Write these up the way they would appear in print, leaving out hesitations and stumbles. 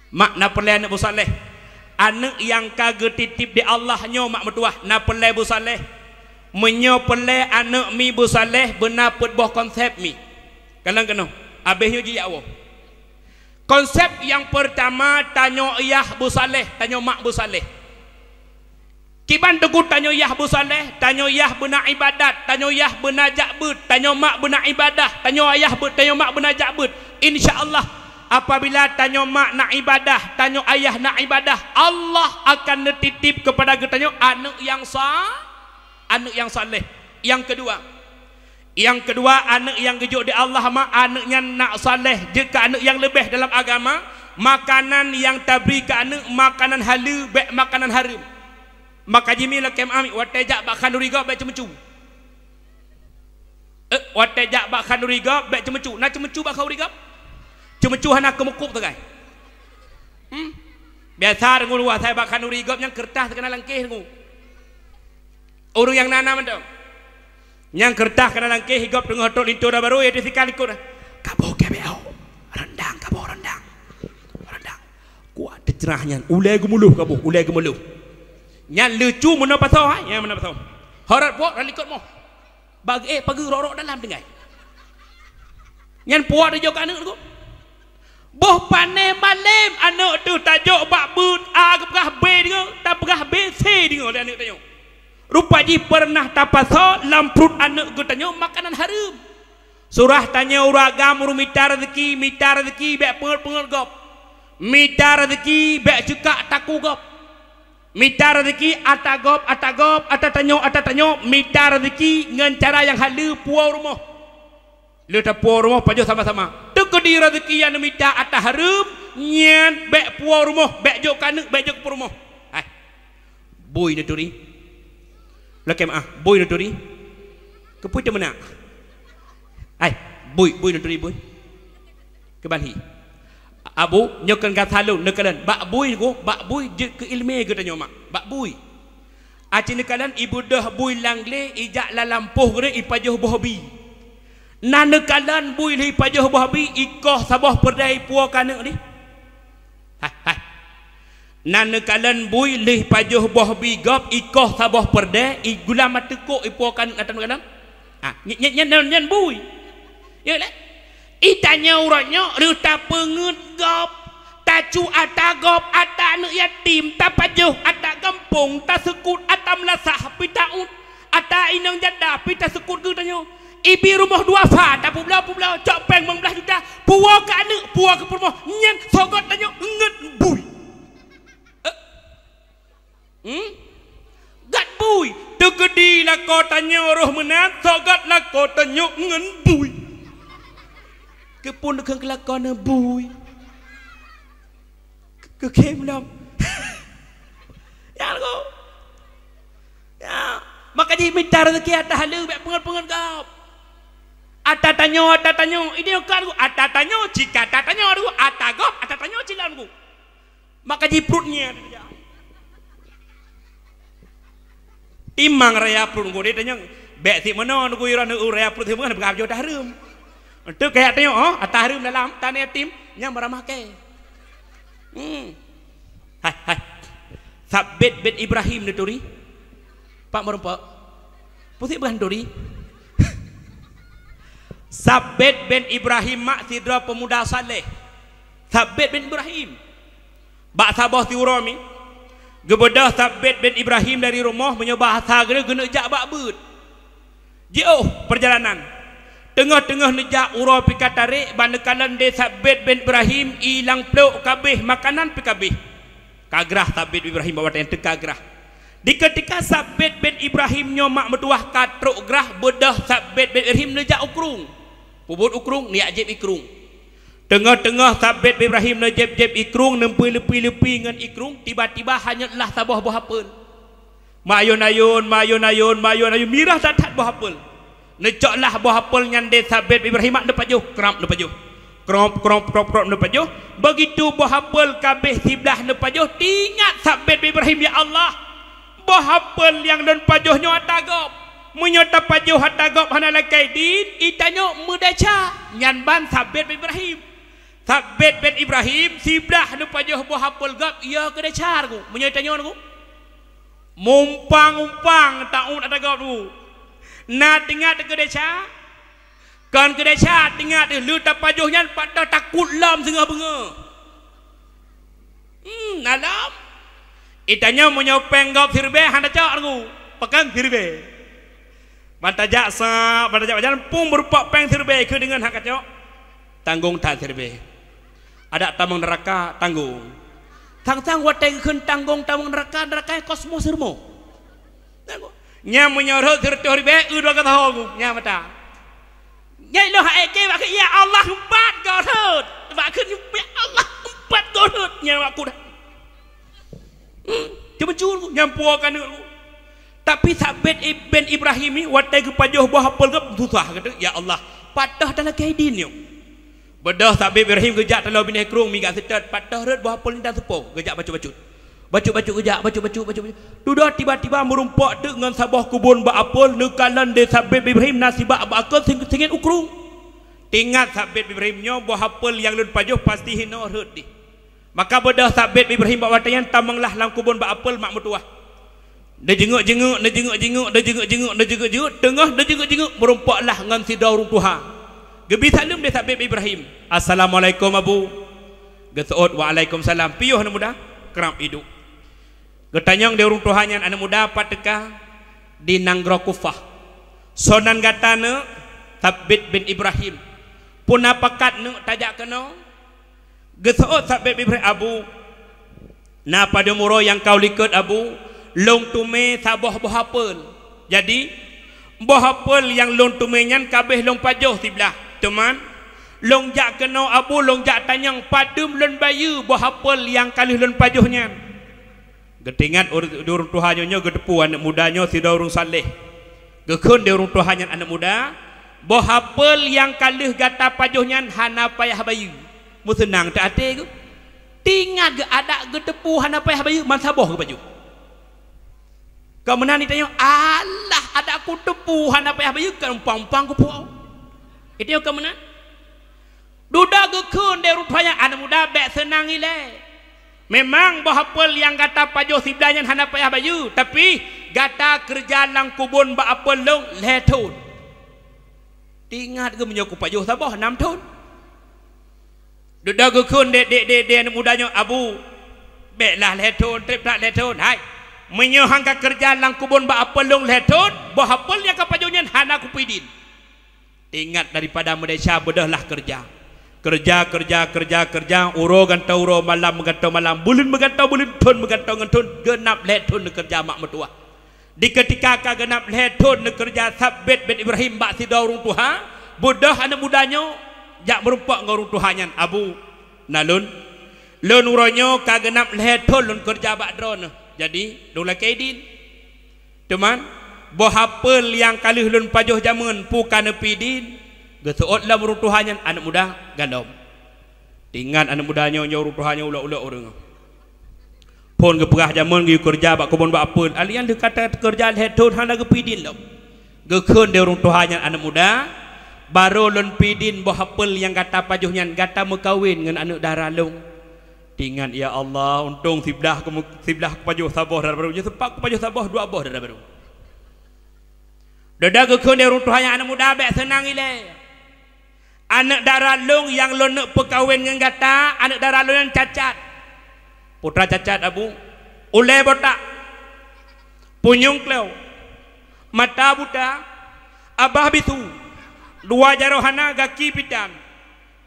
Mak na pelai anak busaleh. Anak yang kagak titip di Allah nyo mak mertua na pelai busaleh. Menyo pelai anak mi busaleh benar put boh konsep mi. Kalang kena. Habisnya ji Allah. Konsep yang pertama tanyo ayah busaleh, tanyo mak busaleh. Kiban tegur tanyo ayah busaleh, tanyo ayah benar ibadat, tanyo ayah benar jakbut, tanyo mak benar ibadah, tanyo ayah tanyo mak benar jakbut. Insya-Allah apabila tanyo mak nak ibadah, tanyo ayah nak ibadah, Allah akan netitip kepada tanyo anak yang anak yang saleh. Yang kedua anak yang gejuk di Allah mak anaknya nak saleh. Jika anak yang lebih dalam agama, makanan yang tabri ke anak makanan halal baik makanan haram. Maka jimilah kem ami watejak bak khanduriga baik cemecu. Watejak bak khanduriga baik cemecu. Nak cemecu bak khanduriga? Cemecu hana kemukuk tu kan. Biasa dengu luar saya bak khanduriga yang kertas kena langkih dengu. Orang yang nanam tu. Yang kertas kena langkih higap dengu hotok lintur dah baru ya disikal ikut. Kabur KBO. Rendang kabur rendang. Rendang. Kuat cerahnya. Ulai gemuluh kabur, ulai gemuluh. Yang lucu mana pasal yang mana pasal horat puak dan ikut mau bagi pagi rorok dalam dengai yang puak dia jauh anak tu boh panen malam anak tu tajuk bak but A kepegah B dia tak pegah B C dia anak tanya rupa ji pernah tak pasal lamprut anak tu tanya makanan haram surah tanya uragam rumita rezeki bek pengal gop mita rezeki bek cekak taku gop. Mita rezeki atagop atatanyo mita rezeki dengan cara yang halal puau rumah. Letak puau rumah pajo sama-sama. Tekedi rezeki yang mita atah haram nyan bek puau rumah, bek jok kanek, bek jok rumah. Hai. Boy neturi. Lakem boy neturi. Kepui te menak. Hai, boy neturi boy. Kebanhi. Abu nyokan kata lu nekalan bak bui je ke ilmu ke tanya mak bak bui aci nekalan ibu dah bui langle ijak la lampuh gere ipajuh bohbi na nekalan bui li ipajuh bohbi ikoh sabah perdai puak kanak ni hai na nekalan bui li ipajuh bohbi gop ikoh sabah perdai i gula matekuk ipuak kanak atan kalam nyan bui ya le itanya uranya ruta pengut gop tacu atagop ata anak yatim tapajuh ata kampung ta sekut atam lasah pitaun ata inang jada pita sekut ke tanya ibi rumah dua fa ta publau cok peng 15 juta puak ke anak puak ke rumah nyen sogot tanya nget bui gat bui tegedi lah kau tanya roh menat sogot lah kau tanya ngen bui kepun dekat kelakon bui ke kem lam ya lo ya maka jadi minta rezeki atas halu bek pengal kau ata tanyo ini kan aku ata tanyo jika ata tanyo aku ata gop ata tanyo cilan aku maka jadi perutnya timang raya perut aku dia tanya bek si mana aku iran raya perut si mana berapa jauh dah harum itu kayak tengok atas harum dalam tanah yatim yang beramah ke hai Sabit bin Ibrahim ni turi pak merempak putih bukan turi Sabit bin Ibrahim mak sidra pemuda saleh Sabit bin Ibrahim bak sabah tiurami gebedah Sabit bin Ibrahim dari rumah menyoba hasagre gena jak bak but jauh perjalanan tengah-tengah nejak urau pika tarik bandekalan de Sabit bin Ibrahim ilang peluk kabeh makanan pikabeh kagrah Sabit bin Ibrahim bawa yang tekagrah di ketika Sabit bin Ibrahim nyomak metuah katruk grah bedah Sabit bin Ibrahim nejak ukrung pubut ukrung ni ajib ikrung tengah-tengah Sabit bin Ibrahim nejib ikrung nempi lepi dengan ikrung tiba-tiba hanyalah sabah buah apel mayun-ayun mirah tatat buah apel necoklah buah apel nyande Sabit Ibrahim mak depan jauh krop depan jauh begitu buah apel kabeh sebelah depan jauh ingat Sabit Ibrahim ya Allah buah apel yang depan jauhnya atagop menyota pajuh atagop hana lakai din itanyo mudaca nyan ban Sabit Ibrahim Sabit bin Ibrahim siblah nu pajoh buah apel gap ia kena car ku menyetanya ku mumpang taun ada gap tu na dengar de kena car kan kena car dengar de lu ta pajohnya pada takut lam sengah benga nalam itanya menyopeng gap sirbe handa cak ku pekan sirbe bantajak sa bantajak jalan pun berupa peng sirbe ke dengan hak kacok tanggung tak sirbe ada tamang neraka tanggung tang watai keun tanggung tamang neraka kosmos sermo nya menyorot tertori be udah kata hogu nya mata nya lo hae ke bak ya Allah empat gorot bak keun ya Allah empat gorot nya aku dah cuma cur nyampuakan aku tapi Sabit bin Ibrahim ni watai ke pajoh buah apel ke susah kata ya Allah patah dalam kaidin yo bedah Sabit Ibrahim gejak dalam bini kerung minggat setat patah red buah apel ni dah sepuh gejak bacu gejak bacu dudah tiba-tiba merumpak dek dengan sabah kubun ba apel nekalan de Sabit Ibrahim nasibak ba akal singin ukrung tingat Sabit Ibrahimnya buah apel yang lun pajoh pasti hina red di maka bedah Sabit Ibrahim ba watayan tamanglah lang kubun ba apel mak mertua dia jenguk tengah dia jenguk merumpaklah dengan si daurung Tuhan gebi salam dia Sabit Ibrahim assalamualaikum abu geseot waalaikumsalam piuh anak muda kerap hidup getanyang dia urung Tuhannya anak muda pateka di Nanggro Kufah sonan gatana Sabit bin Ibrahim pun apakat nu tajak kena geseot Sabit Ibrahim abu na pada muro yang kau likut abu long tume sabah buah apel jadi buah apel yang long tumenyan kabeh long pajoh sebelah teman long jak kena abu long jak tanyang padum lon bayu buah apel yang kalih lon pajohnya getingat urung Tuhannya gedepu anak mudanya si daurung saleh gekun dia urung Tuhannya anak muda buah apel yang kalih gata pajohnya hana payah bayu mu senang tak ate ke tingat ge ada gedepu hana payah bayu man sabah ke baju kemenan ditanya Allah ada aku tepu hana payah bayu kan umpang-umpang ku puau itu yang kemenan duda gekun dia rupanya anak muda bek senang ile memang buah apel yang kata pajoh siblanya hana payah bayu tapi gata kerja lang kubun ba apel long letun tingat ke menyoku pajoh sabah 6 tahun duda gekun de anak mudanya abu beklah letun trip tak letun hai menyohangka kerja lang kubun ba apel long letun buah apel yang kapajohnya hana kupidin ingat daripada Malaysia bedahlah kerja uro gantau uro malam megantau malam bulun megantau bulun tun megantau ngentun genap letun kerja mak mertua di ketika ka genap letun kerja Sabit bin Ibrahim bak si daurung Tuhan bedah anak mudanya jak merumpak ngurung Tuhannya abu nalun lun uronyo ka genap letun lun kerja bak drone jadi dong la kaidin teman buah apel yang kalih lun pajoh jaman pukan pidin geseot lah urung Tuhannya anak muda gandom tingat anak mudanya urung Tuhannya ulah-ulah orang pun geperah jaman gi kerja bak kebun bak apel alian de kata kerja hetun hana ge pidin lo gekeun de urung Tuhannya anak muda baru lun pidin buah apel yang kata pajohnya gata mekawin dengan anak darah long tingat ya Allah untung siblah ke pajoh sabah darah baru je sepak ke pajoh sabah 2 boh darah baru dadah gekun dia urung Tuhannya anak muda bek senang ile anak darah long yang lo nak perkahwin dengan gata anak darah long yang cacat putra cacat abu ulai botak punyung kleu mata buta abah bisu 2 jarohana gaki pidang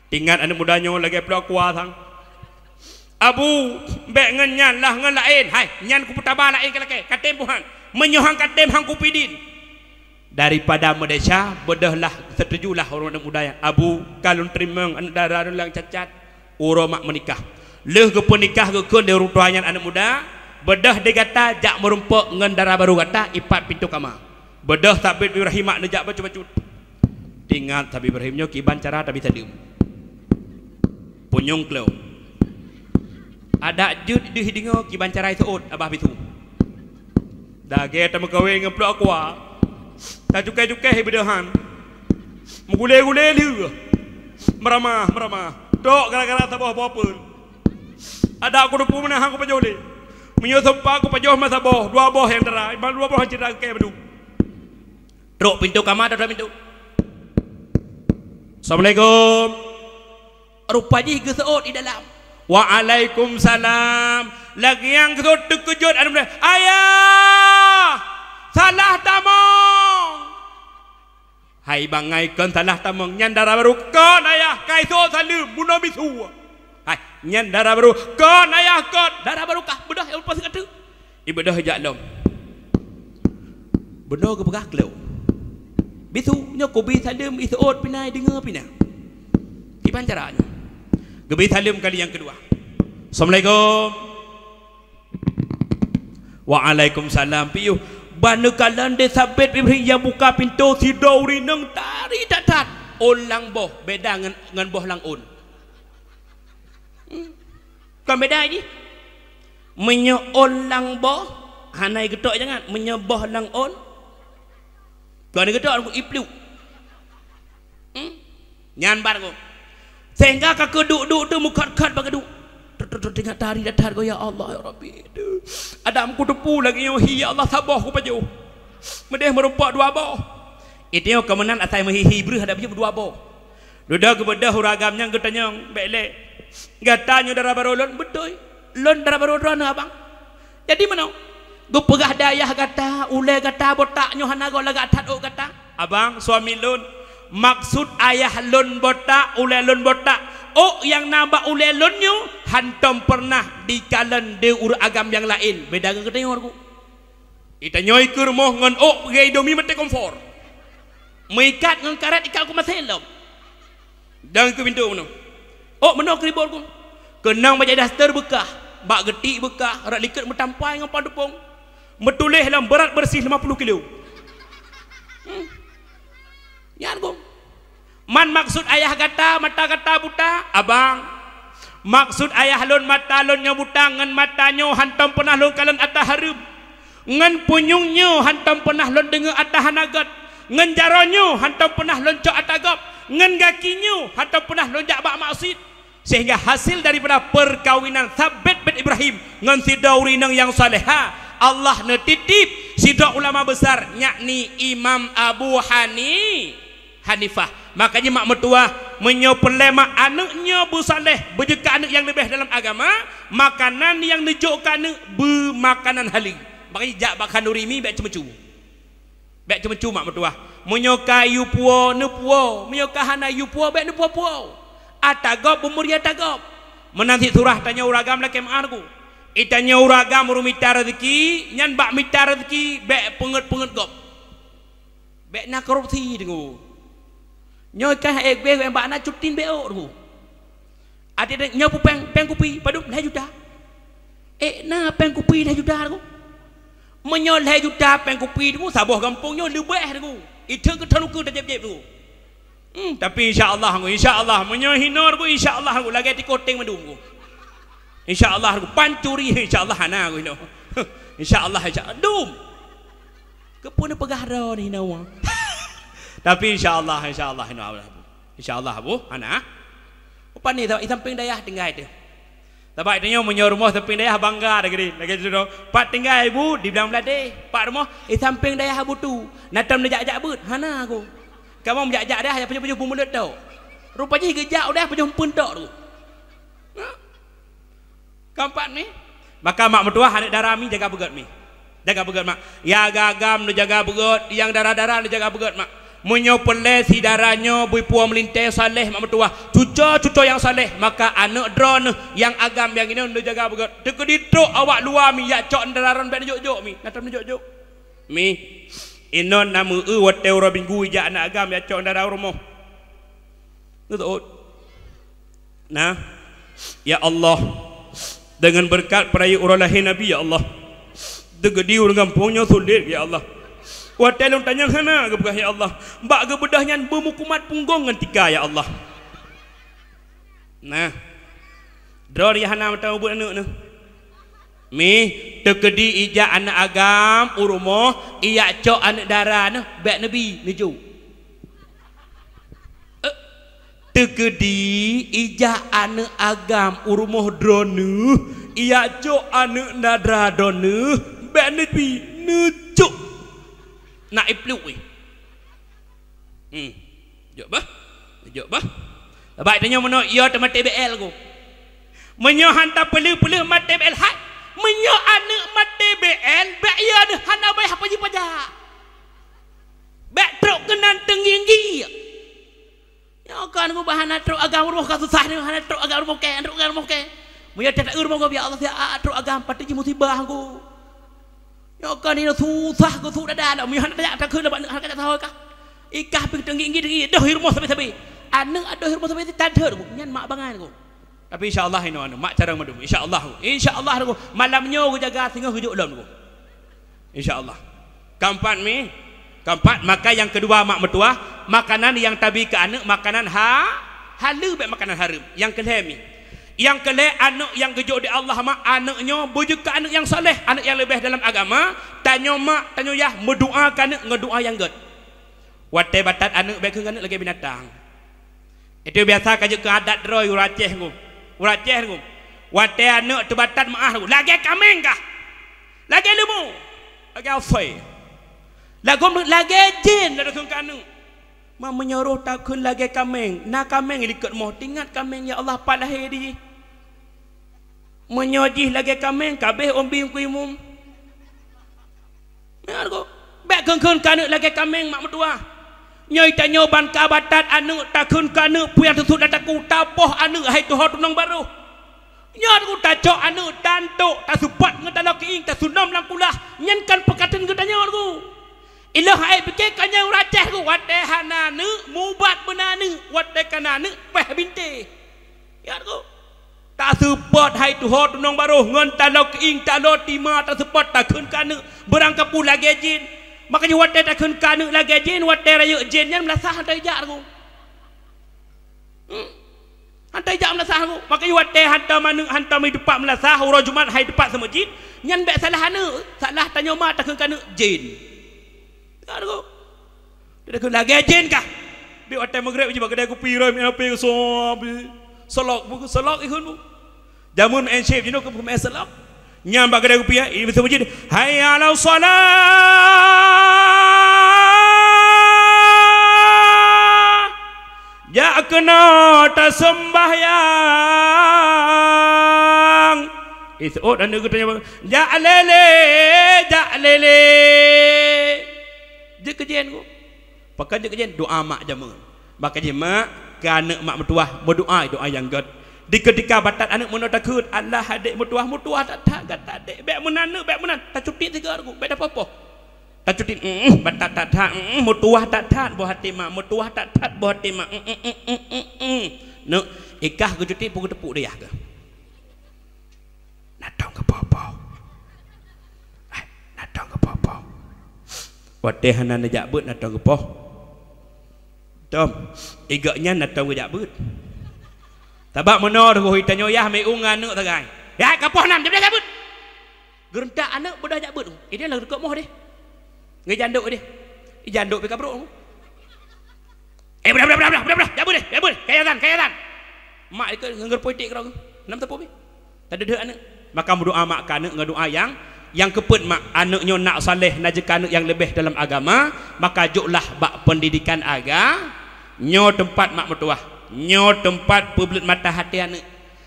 tingat anak mudanya lagi pelak kuasang abu bek ngenyan lah ngen lain hai nyan ku putabah lain kelake katem puhan menyohang katem hang kupidin daripada Malaysia bedahlah setujulah orang muda yang abu kalun terima anak darah yang cacat uro mak menikah leh ke penikah ke kun dia urung Tuhannya anak muda bedah dia kata jak merumpak ngan darah baru kata ipat pintu kamar bedah Sabit Ibrahim mak nejak bacu-bacu tingat Sabit Ibrahimnya kiban cara tapi tadi punyung kleu ada jud di hidingo kiban cara itu abah bitu dah ge tamu kawe ngeplok aku tak cukai-cukai bedahan menggulai-gulai dia meramah Tok gara-gara sabah apa-apa. Ada aku rupu menang aku pajoh ni. Menyusup aku pajoh masa boh, 2 boh yang dera, 2 boh yang cerita ke bedu. Truk pintu kamar ada pintu. Assalamualaikum. Rupanya geseut di dalam. Waalaikumsalam. Lagi yang geseut terkejut ada benda. Ayah, salah tamong. Hai bangai kan salah tamong nyandara baru kan ayah kaiso salim bunuh bisu. Hai nyandara baru kan ayah kan darah baru kah bedah yang lepas kata. Ibadah jaklom. Benar ke begak leu. Bisu nya ko bi salim isot pinai dengar pinai. Gimana caranya? Gebi salim kali yang kedua. Assalamualaikum. Waalaikumsalam. Piyu bana kalan de sabit Ibrahim yang buka pintu si dauri nang tari tatat. Olang boh beda ngan boh lang on. Kan beda ni. Menyo olang boh hanai getok jangan menyo boh lang on. Kau ni getok aku ipliu. Nyan bar ko. Sehingga kakak duduk tu mukat-kat bagadu. Tengah tari datar ko ya Allah ya Rabbi. Adam ku depu lagi yo hi ya Allah sabah ku paju. Medeh merumpak 2 boh. Itu yo kemenan atai mehihi breh ada 2 boh. Duda ke bedah huragamnya getanya belek. Gatanya darah barolon bedoy. Lon darah barolon abang. Jadi mana? Gu pegah dayah gata, ule gata botaknya hana go laga tat o gata. Abang suami lon maksud ayah lon botak ule lon botak oh yang nambah ule lonnya hantam pernah di kalan de ur agam yang lain beda dengan ketengor ku ita nyoy keur moh ngan oh gay domi mate komfor meikat ngan karat ikal ku maselom dan ke pintu meno oh meno kribol ku kenang baca daster bekah bak getik bekah rak liket metampai ngan padepong metulih dalam berat bersih 50 kilo. Yan ko. Man maksud ayah kata mata kata buta abang. Maksud ayah lon mata lonnya buta ngan matanya hantam pernah lon kalan atah harum. Ngan punyungnya hantam pernah lon dengar atah hanagat. Ngan jaronyo hantam pernah lon cok atagap. Ngan gakinya hantam pernah lon jak bak maksud. Sehingga hasil daripada perkawinan Sabit bin Ibrahim ngan si dauri nang yang saleha Allah netitip sidok ulama besar yakni Imam Abu Hanifah. Makanya mak mertua menyopele mak anaknya bersaleh berjeka anak yang lebih dalam agama makanan yang nunjukkan anak bermakanan halal. Makanya jak bakan urimi baik cemecu. Baik cemecu mak mertua. Menyoka yu puo ne puo, menyoka hana yu puo baik ne puo. Atagop bumuria tagop. Menanti surah tanya uragam lakem argu. Itanya uragam rumita rezeki nyan bak mita rezeki baik penget-penget gop. Baik nak korupsi dengu. Nyoy kah ek be bak nak cutin beo dengu. Ade nyoy peng kupi padum 2 juta. Na peng kupi 2 juta dengu. Menyo 2 juta peng kupi dengu saboh kampung nyoy lebih dengu. Itu ke tanu ke jeb-jeb dengu. Tapi insyaallah menyo hinor ku insyaallah aku lagi di koteng madum ku. InsyaAllah aku pancuri InsyaAllah hana aku ini InsyaAllah dum kepuna pegahara ni nawa tapi InsyaAllah InsyaAllah abu hana apa ni tahu samping dayah tinggal itu tapi itu menyor rumah samping dayah bangga lagi tu pak tinggal ibu di dalam ladeh pak rumah samping dayah abu tu natam najak-jak but hana aku kamu menjak-jak dah yang punya pemulut tau rupanya gejak dah punya pentok tu keempat ni maka mak mertua anak darami jaga begat mi jaga begat mak ya gagam nu jaga begat yang darah-darah nu jaga begat mak munyo pele si darahnya bui puang melintai saleh mak mertua cucu yang saleh maka anak drone yang agam yang ini nu jaga begat dekeditro awak luar mi ya cok dararan bet jok-jok mi natam jok-jok mi inon namu wateu robinggu ja anak agam ya cok darah rumah tu nah ya Allah dengan berkat peraya uralahi Nabi ya Allah degedi dengan punya sulit ya Allah watelun tanya hana gebah ya Allah bak gebedahnya bermukumat punggung ngantika ya Allah nah dror ya hana tahu buat anak ni mi degedi ija anak agam urumo iya cok anak darah nah bak Nabi neju tegedi ijah ane agam urumuh drone iya jo ane nadra drone benepi nujuk nak iplui jok bah baik tanya mana ia teman TBL ku menyo hantar pelu mat TBL hai menyo ane mat TBL bak ia de hana bai apa ji pajak bak truk kenan tenginggi ya kan ku bahana truk agam rumah ka susah ni hana truk agam rumah ke menyo tak rumah ku ya Allah ya truk agam pati ji musibah ku ya kan ini susah ku sudah dah menyo hana tak keun lebat hana tak tahu ka ikah pergi tenginggi dah rumah sampai ane ada rumah sampai tak ada ku nyan mak bangan ku tapi insyaallah ini anu mak cara madu insyaallah aku malamnya aku jaga tengah hujuk dalam aku insyaallah keempat maka yang kedua mak mertua makanan yang tabi ke anak makanan halu baik makanan haram yang kelima yang anak yang gejuk di Allah mak anaknya bujuk ke anak yang soleh anak yang lebih dalam agama tanya mak tanya yah berdoa ke anak ngedoa yang god wate batat anak baik ke anak lagi binatang itu biasa kaje ke adat roy uraceh ngum wate anak terbatan maah lagi kameng kah lagi lemu lagi afai lagi jin dah dukung kanu ma menyuruh takun lagi kameng nak kameng ikut moh tingat kameng ya Allah palahir di menyojih lagi kameng kabeh ombi kuimum benar ko bek kengkun kanu lagi kameng mak mertua nyoi tanya ban kabatat anu takun kanu puyang susut dataku tapoh anu hai tu hot nong baru nyot ku tacok anu tantuk tak supat ngetalok ing tak sunam lang kulah nyankan pekatan ke tanya ku ilah hai pikir kanya uraceh ku wate hananu mubat benanu wate kananu peh binte ya ku tak supat hai tu hot nong baru ngan talok ing talok tima tak supat takun kanu berangkap pula gejin makanya wate takun kanu lagi jin wate rayu jin yang melasah hantai jak aku hantai jak melasah aku makanya wate hantar manu hantar mai depak melasah urang Jumat hai depak sama jin nyan bek salah hana salah tanya mak takun kanu jin tak aku takun lagi jin kah bi wate maghrib je kedai kopi roi mi api sob solok ikun bu jamun en chef you know ke me solok nyam bak kedai kopi ini mesti masjid hayya ala salat ya kena tersembahyang itu dan aku tanya ja lele je kejen ku pakai je kejen doa mak jamun maka je mak kana mak mertua berdoa doa yang god di ketika batat anak mana takut Allah adik mutuah tak kata adik bek menan tak cuti tiga aku bek apa tak cuti batat tak mutuah tak buah hati mak mutuah tak buah hati mak no ikah ku cuti pukul tepuk dia ke natong ke apa natong ke apa wateh hanan jak beut natong ke apa tom igaknya natong ke jak beut tabak menor ko hitanyo yah mai ungan nu tagai ya kapoh nam jam dah kabut gerentak anak bedah jabut ini lah dekat moh deh ngai janduk deh janduk pe kabruk bedah jabut deh kayatan mak ikut ngger politik kau nam tepu be tak ada anak maka berdoa mak kana ngadoa yang keput mak anaknya nak saleh najak anak yang lebih dalam agama maka juklah bak pendidikan agama nyo tempat mak mertua nyo tempat publik mata hati anak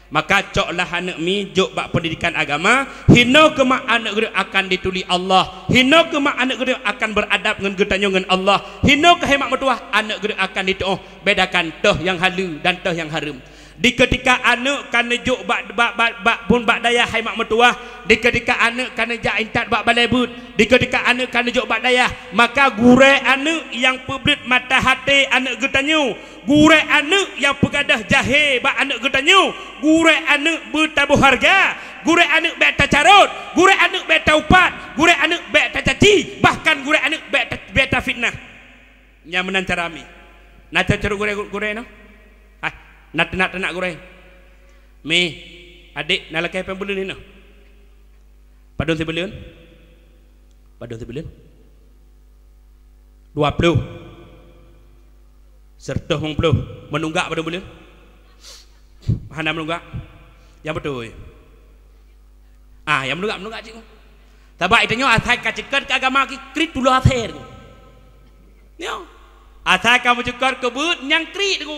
maka coklah anak mi jok bak pendidikan agama hino ke mak anak gede akan dituli Allah hino ke mak anak gede akan beradab dengan getanyo dengan Allah hino ke hemat mertua anak gede akan ditoh bedakan toh yang halu dan toh yang haram di ketika anak kana juk bak pun bak daya hai mak mertua di ketika anak kana jak intat bak balai but di ketika anak kana juk bak daya maka gure anak yang publik mata hati anak getanyo gure anak yang pegadah jahe bak anak getanyo gure anak bertabuh harga gure anak bek tacarut gure anak bek taupat gure anak bek tacaci bahkan gure anak bek fitnah nya menan carami na tacarut gure no nak goreng mi adik nak lakai pembelun ni no padon sebelun 20 sertuh mengpeluh menunggak pada bulan hana menunggak yang betul yang menunggak cikgu tabak itu nyo athai kacikat ke agama ki krit dulu athai tu nyo athai kamu cekat ke but nyang krit tu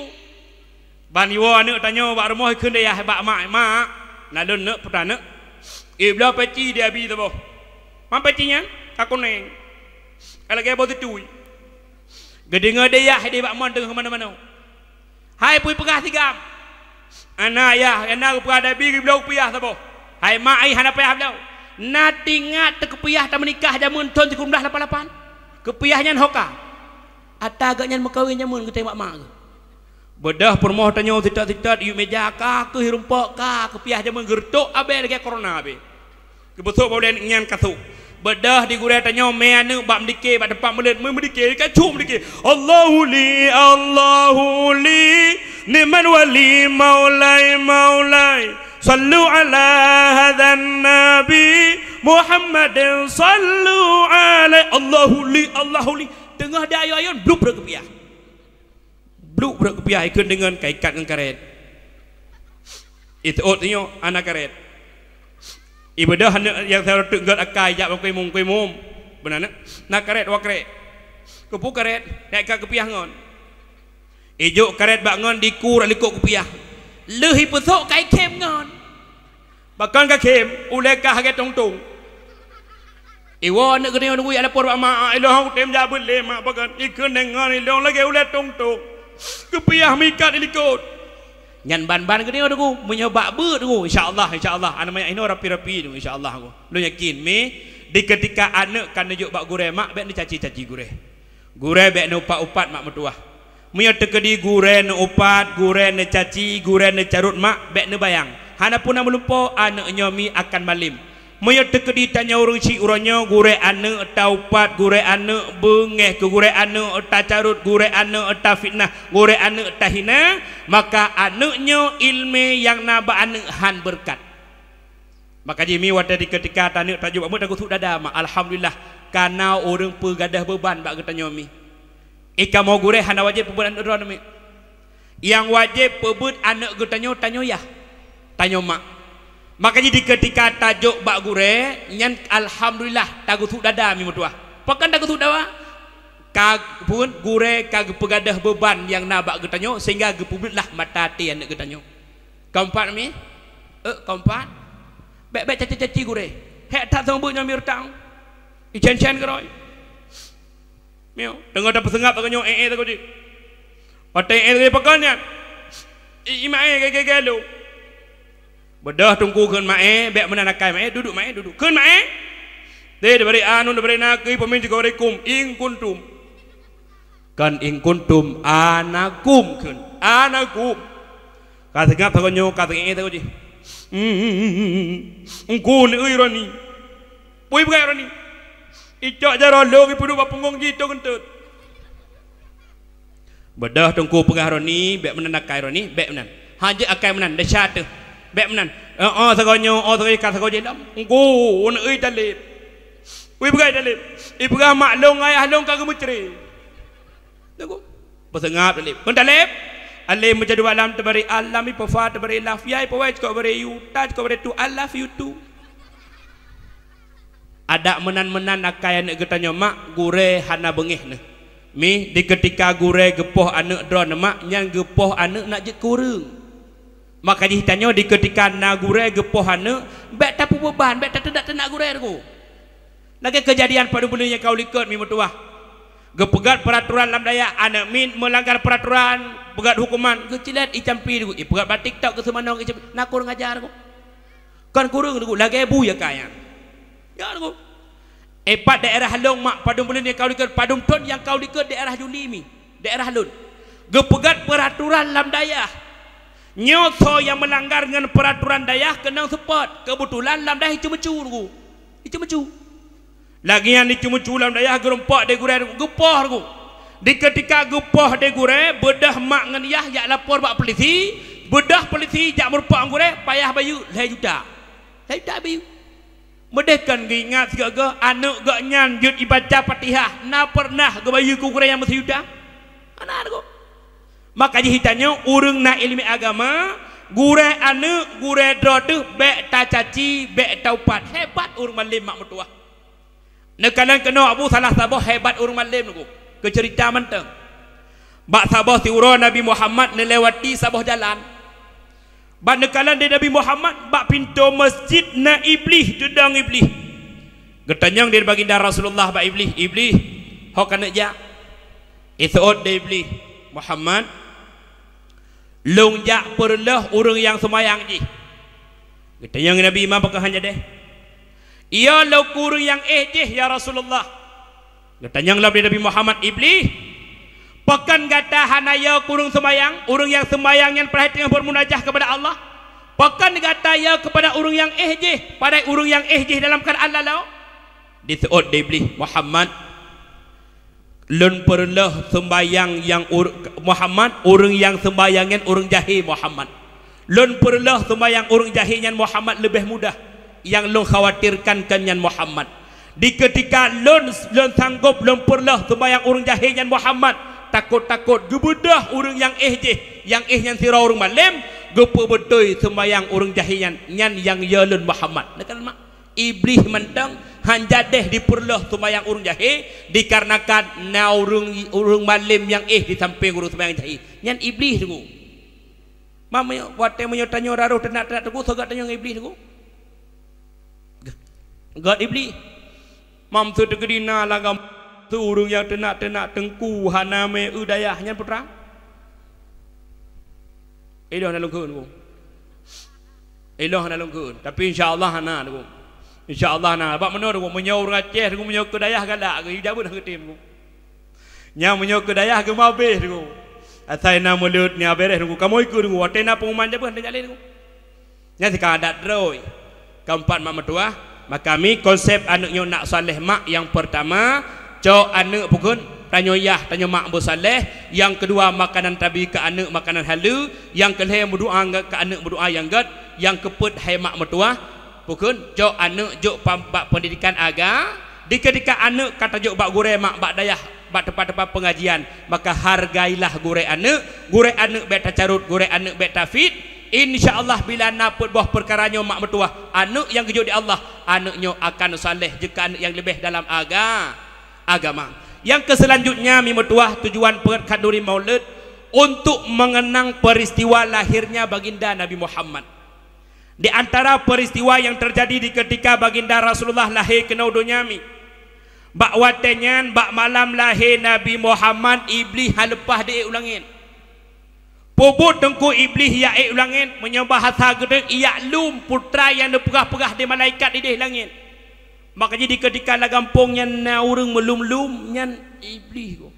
ban yo ane tanyo bak rumah keun dia bak mak na lun ne putana ibla peci dia bi tu boh mam pecinya kakuneng kalau ke bot tu gedenga dia dia bak mon tengah mana-mana hai pui pegah tigam ana ya ana pada bi ibla piah tu boh hai mak ai hana piah blau na tingat te kepiah ta menikah jamun ton 1988 kepiahnya hoka ata agaknya mekawin jamun ke tembak mak bedah permoh tanyo titat-titat yu meja ka ke hirumpak ka kepiah jamun gertok abe lagi corona abe kebetul boleh nyan kasuk bedah di gurau tanyo me anu bab mendike bab depan melet mendike ka cum mendike Allahu li niman wali maulai sallu ala hadzal nabi Muhammadin sallu alaihi Allahu li tengah dia ayun bluk berkepiah ikut dengan kaikat dengan karet itu otnya anak karet ibadah yang saya tenggat akai jak kuih mum benar nak karet wakret kepu karet nak kepiah ngon ijuk karet bak ngon dikur likuk kepiah lehi pesok kai kem ngon bahkan ka kem ulai ka haget tong iwa nak kena nunggu ada por mak ilah tem jabul le mak bahkan ikun dengan ilah lagi ulai tong kepiah mikat likut nyan ban-ban kena nunggu menyobak ber nunggu insyaallah ana banyak ini rapi-rapi tu insyaallah aku lu yakin me di ketika anak kan njuk bak gure mak bek ni caci-caci gure bek no upat mak mertua Mia tekedi guren upat, guren caci, guren carut mak, bek ne bayang. Hana pun melumpo anak nyomi akan malim. Mia tekedi tanya urang si uranyo gure anak taupat, gure anak bengeh, ke gure anak ta carut, gure anak ta fitnah, gure anak ta hina, maka anaknya ilmu yang naba anak han berkat. Maka jimi wata di ketika tanik tajuk amat aku tu dada mak alhamdulillah karena orang pegadah beban bak kita nyomi. Ika mau gure hana wajib pebuat anak mi. Yang wajib pebut anak kita tanyo ya. Tanyo mak. Maka jadi ketika tajuk bak gure nyan alhamdulillah tagu tu dada mi mutua. Pakan tagu tu dawa. Kag pun gure kag pegadah beban yang nabak kita nyo sehingga gepubutlah mata ti anak kita nyo. Keempat mi? Keempat. Bek caci-caci gure. Hek tak tahu bunyi mir tang. Icen-cen keroi. Mio, dengar dapat sengap tak nyo tak kau di. Pakai tak pakannya. Imae gelo. Bedah tunggu kan mae, bek menanakai mae, duduk mae, duduk. Kan mae. Deh diberi anu diberi nakui pemimpin kawarikum ing kuntum. Kan ing kuntum anakum kan. Anakum. Kata sengap tak nyo, kata tak kau di. Engkau ni ironi, pui bukan ironi. Icak jaran logi pudu bapunggung jitu kentut. Bedah tungku pengah ironi, bek menan akai ironi, bek menan. Haji akai menan, desyat tu, bek menan. Segonyo, segonyo kata segonyo lam. Engkau ni talib, pui bukan talib. Ibu kah maklong ayah long kagak mucri. Tunggu, pesengap talib, pun talib. Alim menjadi alam terberi alam ipofat terberi lafiai pawai kau beri you touch kau beri tu I love you too. Ada menan-menan akai anak getanya mak gure hana bengih ne. Mi di ketika gure gepoh anak drone mak yang gepoh anak nak je kurang. Maka ditanya di ketika na gure gepoh anak bek tapu beban bek tak nak gure aku. Lagi kejadian pada bulan yang kau likut mi mertua. Gepegat peraturan dalam daya anak min melanggar peraturan pegat hukuman kecilat icampi dulu pegat batik tak ke semana nak kurang ajar aku kan kurang dulu lagi ibu ya kaya ya aku epat daerah halong mak padum bulan yang kau diket padum ton yang kau diket daerah Julimi daerah halun gepegat peraturan dalam daya nyoto yang melanggar dengan peraturan daya kena support kebetulan dalam daya itu mecu lagi yang dicumu dalam daya gerempak de gure gepoh aku di ketika gepoh de gure bedah mak ngan yah jak lapor bak polisi bedah polisi jak merupak gure payah bayu leh juta bayu medekan ingat segala anak gak nyan jut ibaca Fatihah na pernah ke bayu ku gure yang mesti juta anak aku maka ditanya urang na ilmu agama gure anu gure drodu bek ta caci bek taupat hebat urang malim mak mertua nekalan kena Abu Salah Sabah hebat urang malim nuku ke cerita menteng bak Sabah tiura Nabi Muhammad nelewati Sabah jalan bak nekalan di Nabi Muhammad bak pintu masjid na iblis dedang iblis getanyang dari baginda Rasulullah bak iblis hok kana ja isuot de iblis Muhammad longjak perlah urang yang semayang ji getanyang Nabi Imam pakah hanya deh iya lo kurang yang je ya Rasulullah getanyang lah Nabi Muhammad iblis pakan gata hanaya kurung semayang urang yang semayang yang perhatian bermunajah kepada Allah pakan gata ya kepada urang yang je pada urang yang je dalam keadaan lalau disuot de iblis Muhammad lun perlah sembayang yang Muhammad urang yang sembayangan urang jahil Muhammad lun perlah sembayang urang jahilnya Muhammad lebih mudah yang lun khawatirkan kanyan Muhammad di ketika lun sanggup lun perlah sembayang urang jahilnya Muhammad takut-takut gebedah urang yang yang sirah urang malim gepe betul sembayang urang jahilnya yang ya lun Muhammad nekan mak iblis mentang hanjadeh diperlah sembayang urang jahil dikarenakan na urang malim yang di samping urang sembayang jahil nyan iblis tu mamanya wate menyotanyo raruh tenak-tenak tu sogat tanya iblis tu God iblis mam tu tegedina langam tu urang yang tenak-tenak tengku haname udayah nyan putra eloh na lungkeun ku eloh na lungkeun tapi insyaallah hana tu insyaallah na bab menor ku menyau urang Aceh ku menyau kedayah galak ke hidap dah ketim ku nya menyau kedayah ke mabeh ku asai na mulut nya beres ku kamu ikut ku watena pengumuman je pun dah jalin ku nya sika adat droi keempat mak mertua maka kami konsep anaknya nak saleh mak yang pertama cok anak pukun tanya mak bersaleh yang kedua makanan tabi ke anak makanan halu yang kelih berdoa ke anak berdoa yang gad yang keput hai mak mertua pukun cok anak jok bak pendidikan agama di ketika anak kata jok bak gure mak bak dayah bak tempat-tempat pengajian maka hargailah gure anak beta carut gure anak beta fit insyaallah bila naput buah perkaranya mak mertua anak yang kejut di Allah anaknya akan saleh jika anak yang lebih dalam agama yang keselanjutnya mi mertua tujuan Kanduri Maulid untuk mengenang peristiwa lahirnya baginda Nabi Muhammad di antara peristiwa yang terjadi di ketika baginda Rasulullah lahir ke dunia mi bak watenyan bak malam lahir Nabi Muhammad iblis halepah di ulangin pobot tengku iblis ya ulangin menyembah bahasa gede ia lum putra yang dipegah-pegah di malaikat di langit maka jadi ketika lagampungnya na urang melum-lum nyan iblis ko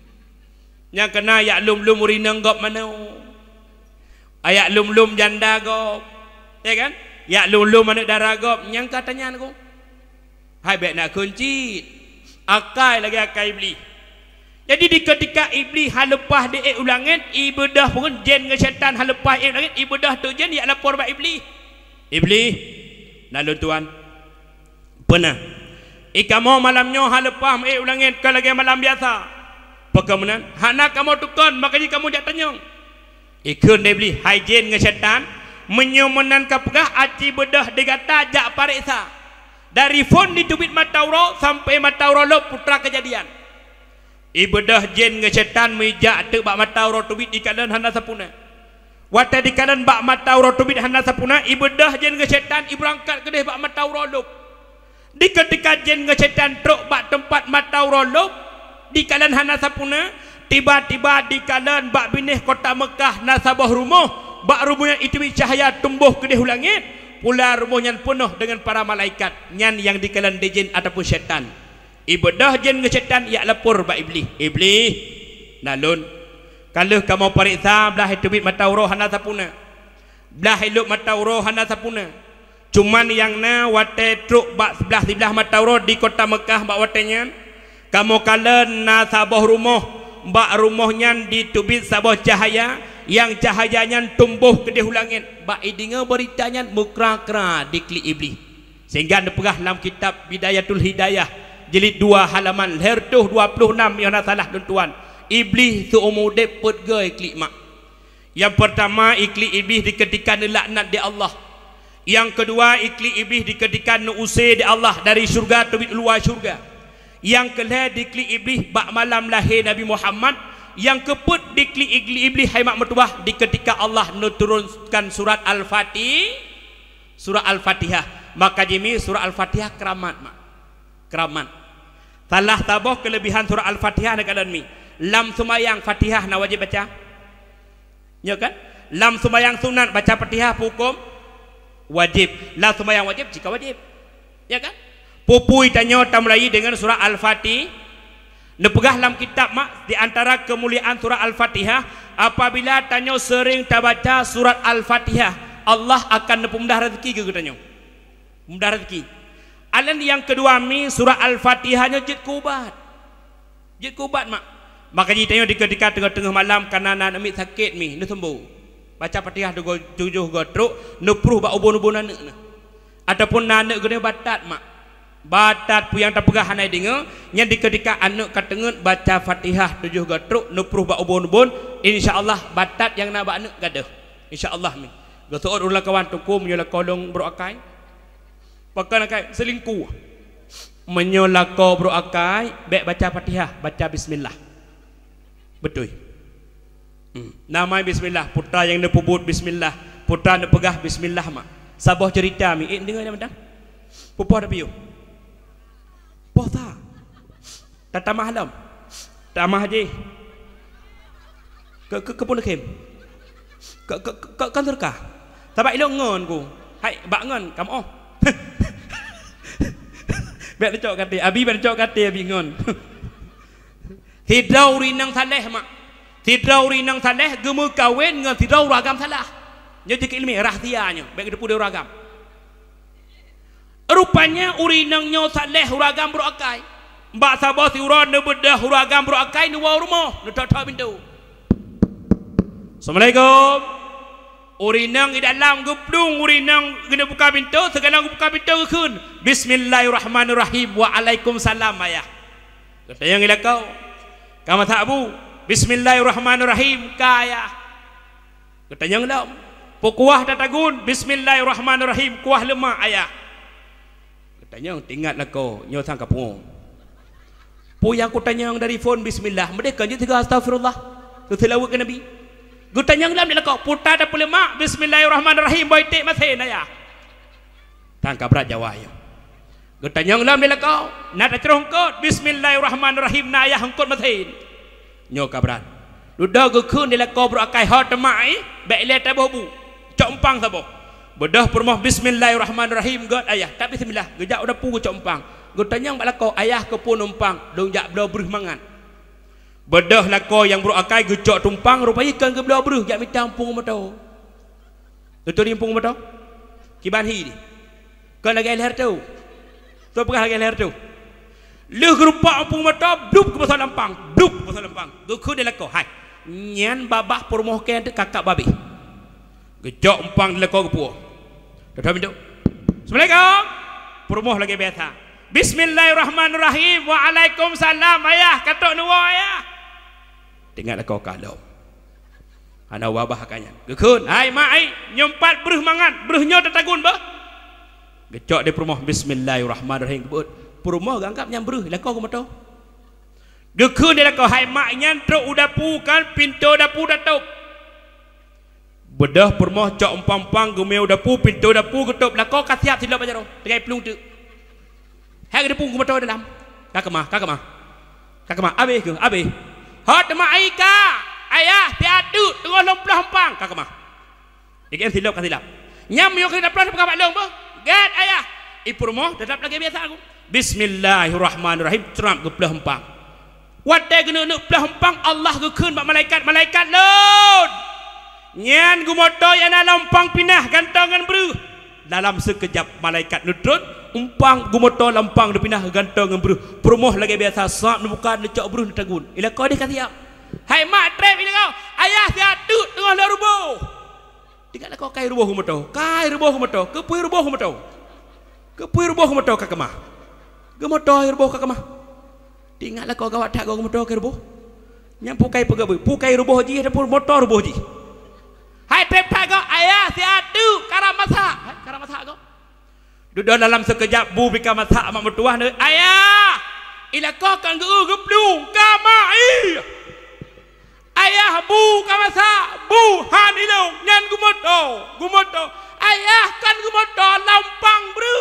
nya kena ya lum-lum urina gop mana ayak lum-lum janda gop ya kan ya lum-lum anak darah gop nyang katanya ko hai bek nak kunci akai lagi akai iblis jadi di ketika iblis halepah di ulangin ibadah pun jin dengan syaitan halepah ulangin ibadah tu jin ya lapor bak iblis lalu tuan pernah ikamu malamnya halepah ulangin ke lagi malam biasa pekemenan hana kamu tukon maka jika kamu jak tanyong ikun iblis hai jin dengan syaitan menyomenan kapegah aci bedah digata jak pariksa dari fon ditubit matauro sampai matauro lop putra kejadian ibadah jin dengan syaitan mijak te bak matauro tubit di kalan hana sapuna wata di kalan bak matauro tubit hana sapuna ibadah jin dengan syaitan iberangkat kedeh bak matauro lop di ketika jin dengan syaitan truk bak tempat matauro lop di kalan hana sapuna tiba-tiba di kalan bak binih kota Mekah nasabah rumah bak rumahnya itu cahaya tumbuh kedeh langit pula rumahnya penuh dengan para malaikat nyan yang di kalan di jin ataupun syaitan ibadah jin dengan syaitan ya lapor bak iblis nalun kalau kamu periksa belah tubit matauro hana sapuna belah elok matauro hana sapuna cuman yang na wate truk bak sebelah matauro di kota Mekah bak watenya kamu kalan na sabah rumah bak rumahnya ditubit sabah cahaya yang cahayanya tumbuh ke di langit bak idinga beritanya mukra-kra di klik iblis sehingga dipegah dalam kitab Bidayatul Hidayah jilid 2 halaman lertuh 26 yang salah tuan iblis seumur dep pergi klik mak Yang pertama, ikli iblis diketikan laknat di Allah. Yang kedua, ikli iblis diketikan usir di Allah dari syurga atau luar syurga. Yang kelih dikli iblis bak malam lahir Nabi Muhammad. Yang keput dikli iblis hai mak mertuah di ketika Allah menurunkan surat Al-Fatihah. Maka jimi surah Al-Fatihah keramat mak. Keramat. Salah tabah kelebihan surah Al-Fatihah dekat dalam ni. Lam sumayang Fatihah nak wajib baca. Ya kan? Lam sumayang sunat baca Fatihah hukum wajib. Lam sumayang wajib jika wajib. Ya kan? Pupui tanya tamlai dengan surah Al-Fatihah. Nepegah dalam kitab mak di antara kemuliaan surah Al-Fatihah, apabila tanya sering tak baca surat Al-Fatihah, Allah akan nepemudah rezeki ke tanya. Mudah rezeki. Alan yang kedua mi surah Al-Fatihahnya jid kubat. Jid kubat mak. Maka dia tanya di ketika tengah-tengah malam karena nak ambil sakit mi, nak sembuh. Baca Fatihah tu tujuh gotruk, nepruh bak ubun-ubun anak. Ataupun anak guna batat mak. Batat pu yang terpegah hanai dengar yang di ketika anak katengen baca Fatihah tujuh gotruk nepruh bak ubun-ubun, insya-Allah batat yang nak bak anak gadah. Insya-Allah mi. Gosoot ulah kawan tuku menyola kolong bro akai. Pakai akai selingkuh. Menyola ko bro akai, baik baca Fatihah, baca bismillah. Betul. Nama bismillah, putra yang nepubut bismillah, putra nepegah bismillah mak. Sabah cerita mi, dengar dah mentang. Pupuh dah piu. Posa. Tatamah alam. Tamah haji. Ke pun kem. Ke kantor kah? Tabak ilok ngon ku. Hai bak ngon kamu oh. Biar cok kata abi biar cok kata abi ngon. Tidrau rinang saleh mak. Tidrau rinang saleh gemu kawin dengan tidrau ragam salah. Nya jek ilmi rahsianya baik depu de ragam. Rupanya urinang nyo saleh huragam bro akai. Mbak sabah si uran ne bedah huragam bro akai ni wa rumah ne tak pintu. Assalamualaikum. Urinang di dalam geblung urinang kena buka pintu, segala buka pintu keun. Bismillahirrahmanirrahim. Waalaikumsalam ayah. Kata yang ila kau. Kamu tak bu. Bismillahirrahmanirrahim kaya. Kata yang lam. Pokuah tatagun. Bismillahirrahmanirrahim kuah lemah ayah. Tanya tinggatlah kau nyosan kapung. Pu yang ku tanya dari phone bismillah, mereka je tiga astagfirullah. Tu tilawat ke Nabi. Ku tanya dalam dia kau putar dah lemak bismillahirrahmanirrahim boy tik masin ayah. Tangkap berat jawab yo. Ku tanya dalam dia kau nak terong kau bismillahirrahmanirrahim na ayah hangkut masin. Nyo kabrat. Ludah ku kun dia kau bro akai hot mai, baik le tabuh bu. Cok empang sabah. Bedah permah bismillahirrahmanirrahim god ayah tak bismillah gejak udah pu cok empang god tanyang bak lako ayah ke pun umpang dong jak belah beruh mangan bedah lako yang bro akai gejak tumpang rupanya ikan ke belah beruh jak mitang pung moto betul ni pung moto kiban hi ni kau lagi leher tu tu pegah lagi leher tu leh gerupak pung moto blub ke pasal lampang blub ke pasal lampang ku dia lako hai nyan babah permoh ke kakak babi gejak empang dia lako ke puah. Dah minta. Assalamualaikum. Perumuh lagi biasa. Bismillahirrahmanirrahim. Waalaikumsalam ayah. Katok nuwa ayah. Tinggal kau kalau. Ana wabah kanya. Gekun. Hai mak ai nyempat beruh mangan. Beruhnya tetagun bah. Gecok di perumuh bismillahirrahmanirrahim. Perumuh gangkap nyam beruh. Lah kau ke mata. Gekun dia kau hai mak nyan truk udapu kan pintu dapu datuk. Bedah permoh cok empang-pang gemeu dapu pintu dapu ketup lah kau kasiap silap aja roh tegai pelung tu hang dapu ku motor dalam kakemah abe ke abe hot mak aika ayah tiadu tengah lomplah empang kakemah dikira silap kasilap nyam yo ke dapat pegang long bah gad ayah permoh tetap lagi biasa aku bismillahirrahmanirrahim ceram ke pelah empang wadai kena nak pelah empang Allah ke keun malaikat lon nyan gumoto yang lampang pinah gantongan beruh dalam sekejap malaikat nutrun umpang gumoto lampang dia pinah gantongan beruh permoh lagi biasa sak bukan lecok beruh tagun ila kau dia kasiap hai mak trap ini kau ayah tiadu tengah la rubuh tinggal kau kai rubuh gumoto kepui rubuh gumoto kakemah gumoto rubuh kakemah tinggal kau gawat tak kau gumoto ke rubuh nyam pukai pegawe pukai rubuh ji ada pun motor rubuh ji hai tepat kau ayah si atu karam masak karam masak kau duduk dalam sekejap bu bika masak mak mertua ni ayah ila kau kan geblung kamai ayah bu kamasa bu han ilong nyan gumoto ayah kan gumoto lampang bru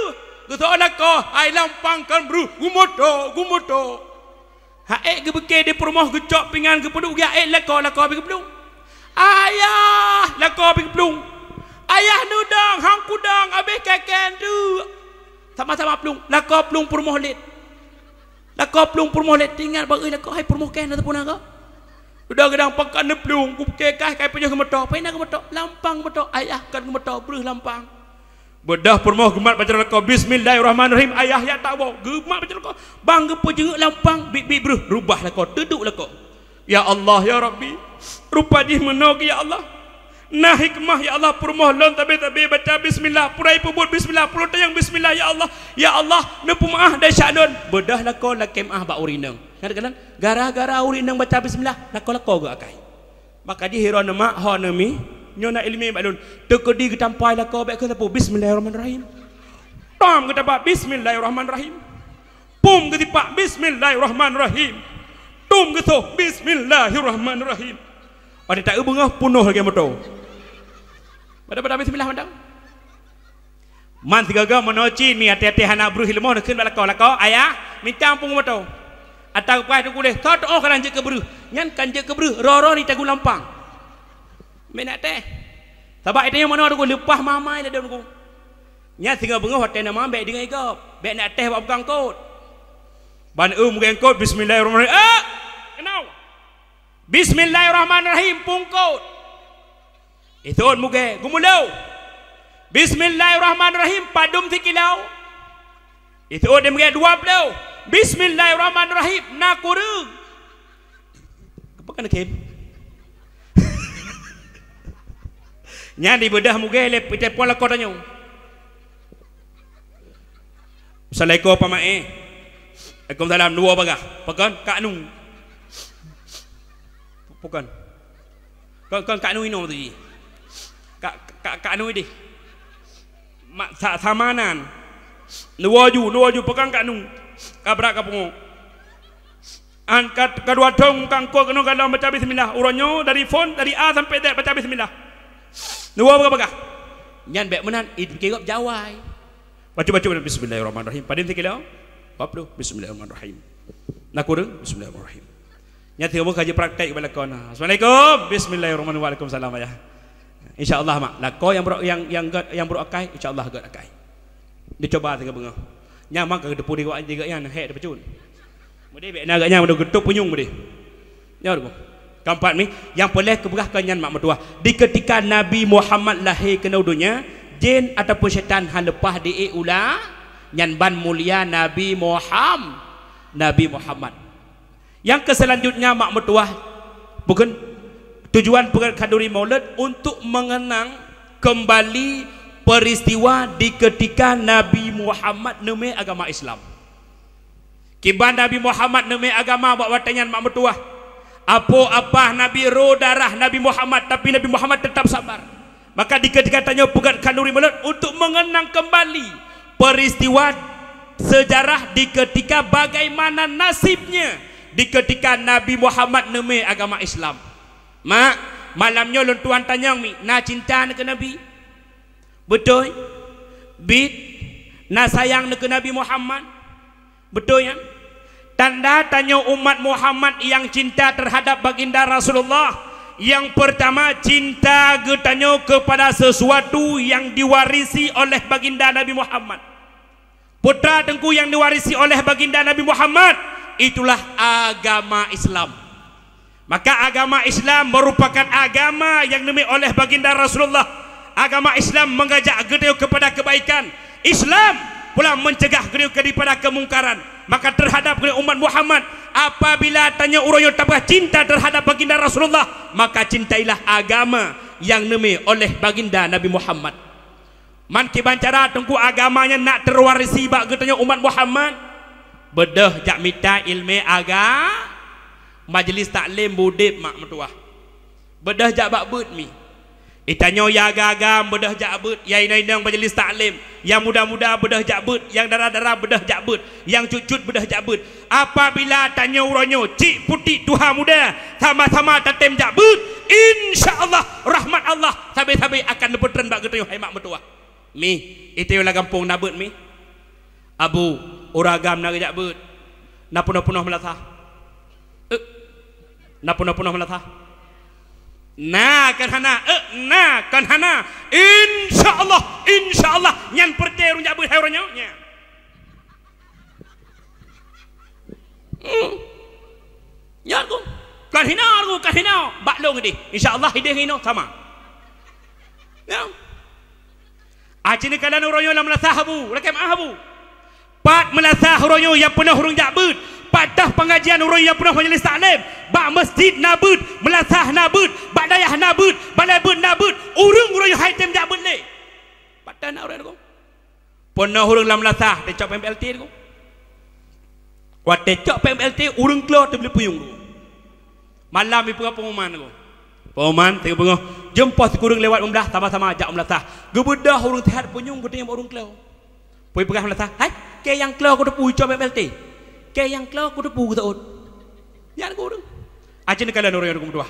gusto anak ko ay lampang kan bru gumoto hae gebeke di perumah gecok pingan ke peduk ya lako begeblung ayah lako begeblung ayah nudang hang kudang abeh keken tu sama-sama plung lako plung perumah let lako plung perumah let tinggal bagi lako hai perumah ken ataupun apa udah gedang pakai neplung ku kekah kai punya gemetok paina gemetok lampang gemetok ayah kan gemetok bruh lampang bedah permoh gemat baca lako bismillahirrahmanirrahim ayah ya tak bawa gemat baca lako bang gepo jenguk lampang bi bruh rubah lako duduk lako ya Allah ya Rabbi rupa di menogi ya Allah nah hikmah ya Allah permoh lon tabe baca bismillah purai pebut bismillah pulau tayang bismillah ya Allah nepu maah dah syadon bedah lako lakem ah ba urinang kadang-kadang gara-gara urinang baca bismillah lako gak akai maka di hero nama honemi nyona ilmi balun tekedi ketampai lako baik ke tapu bismillahirrahmanirrahim tom ketapa bismillahirrahmanirrahim pum ketipak bismillahirrahmanirrahim tum keto bismillahirrahmanirrahim ada tak bengah punuh lagi motor pada bismillah mandang man tiga menoci ni hati-hati hana bru hilmo nak keun lako ayah minta ampun motor atau pai tu boleh thot oh kan je ke bru nyan kan je ke bru roro ni tagu lampang menak teh sebab itu yang mana aku lepas mamai dah aku nya tinggal bengah hotel nama baik dengan igap baik nak teh buat pegang kot ban mugen kot bismillahirrahmanirrahim kenau bismillahirrahmanirrahim pungkot itu muge gumulau bismillahirrahmanirrahim padum tikilau itu dia muge dua belau bismillahirrahmanirrahim nakuru apa kan kem nya di bedah muge le pite pola kotanya assalamualaikum pamae Waalaikumsalam dua bagah pekan kak nung bukan kan kak nung ino tu ji kak nung di mak samanan dua ju pekan kak nung kabrak kapungu angkat kedua dong kangko kena kalau baca bismillah uronyo dari phone dari A sampai Z baca bismillah dua bagah nyan bek menan kegop jawai baca bismillahirrahmanirrahim padin tikilau paplu bismillahirrahmanirrahim nakurung bismillahirrahmanirrahim nyati kamu kaji praktek kepada kau nah assalamualaikum bismillahirrahmanirrahim waalaikumsalam ya insyaallah mak lako yang berakai insyaallah agak akai dicoba tiga bengah nyamak ke depu dia tiga yang hek depecun mudi bek nagaknya mudi getuk punyung mudi ya tu keempat ni yang boleh keberah nyan mak mertua di ketika Nabi Muhammad lahir ke dunia jin ataupun syaitan han lepah di ulah nyan ban mulia Nabi Muhammad yang keselanjutnya mak mertua bukan tujuan pekan Kanduri Maulid untuk mengenang kembali peristiwa di ketika Nabi Muhammad neme agama Islam kiban Nabi Muhammad neme agama buat watanyan mak mertua apa Nabi roh darah Nabi Muhammad tapi Nabi Muhammad tetap sabar maka di ketika tanya pekan Kanduri Maulid untuk mengenang kembali peristiwa sejarah di ketika bagaimana nasibnya di ketika Nabi Muhammad neme agama Islam mak malamnya lon tuan tanya mi na cinta ke Nabi betul bid na sayang ke Nabi Muhammad betul ya tanda tanya umat Muhammad yang cinta terhadap baginda Rasulullah yang pertama cinta getanya kepada sesuatu yang diwarisi oleh baginda Nabi Muhammad putra tengku yang diwarisi oleh baginda Nabi Muhammad itulah agama Islam maka agama Islam merupakan agama yang dimiliki oleh baginda Rasulullah agama Islam mengajak getanya kepada kebaikan Islam pula mencegah getanya daripada kemungkaran maka terhadap umat Muhammad apabila tanya urang tabah cinta terhadap baginda Rasulullah maka cintailah agama yang dimiliki oleh baginda Nabi Muhammad man kiban cara tengku agamanya nak terwarisi bak getanya umat Muhammad bedah jak minta ilmu majlis taklim budip mak mertua bedah jak bak bud mi Itanyo ya gagam bedah jabut, yang inang majlis taklim, yang muda-muda bedah jabut, yang darah-darah bedah jabut, yang cucut bedah jabut. Apabila tanya uronyo, cik putih duha muda, sama-sama tatem jabut, insya-Allah rahmat Allah sabi-sabi akan lepetren bak geteyo hai mak mertua. Mi, itu yang kampung nabut mi. Abu, uragam nak jabut. Napunah-punah melatah. Napunah-punah melatah. Nah kan hana insyaallah nyan percaya urang jabut hai uronyo nya. Ya aku kan hina baklong di insyaallah hideh hino sama ya acini kalan uronyo lam lasahabu lakem ahabu pat melasah uronyo yang penuh urang jabut patah pengajian uronyo yang penuh majlis taklim ba masjid nabut melasah nabut badayah nabut balabut nabut urang uronyo hai tem jabut le patah nak uronyo penuh urang lam lasah tecok PMLT ko wat tecok PMLT urang keluar tu beli puyung ko malam ibu pengumuman ko pengumuman tengok pengumuman jemput kurang lewat umrah sama-sama ajak melasah gebedah urang tehat punyung ko tengok urang keluar pui pegah melasah hai ke yang keluar ko tu pui cok PMLT ke yang keluar ko tu pui ko taut yan ko urang acin kalan urang ko dua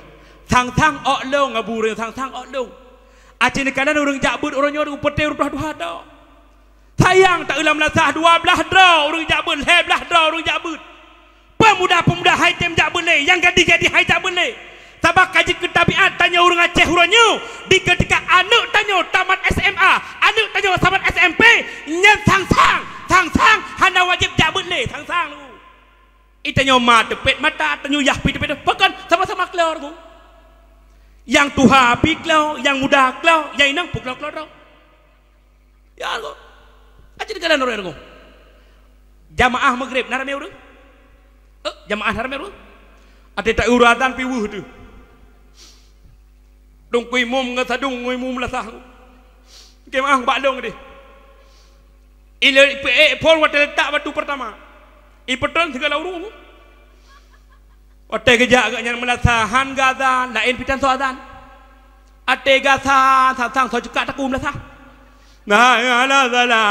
thang-thang ok long abu urang thang-thang ok long acin kalan urang jabut urang nyo pete urang duha dah sayang tak ulam melasah 12 draw urang jabut 11 draw urang jabut pemuda-pemuda hai tem jabut le yang gadi-gadi hai jabut le sabak kaji ketabiat tanya urang Aceh uronyo di ketika anak tanya tamat SMA anak tanya tamat SMP nyen sang-sang hana wajib jabut le sang-sang lu itanyo ma tepet mata tanyo yah pi tepet pekan sama-sama keluar ku yang tuha pi keluar yang muda keluar yang inang pu keluar ya ku aja di kalan urang ku jamaah maghrib narame urang jamaah narame urang ade tak uratan pi wuh tu dong kui mum ngasadung ngui mum lasah jamaah baklong di ile pol wate letak batu pertama ipetron segala urung wate gejak agaknya melasahan gazan lain pitan so azan ate gasa sang so cekak takum lasah nah ala zala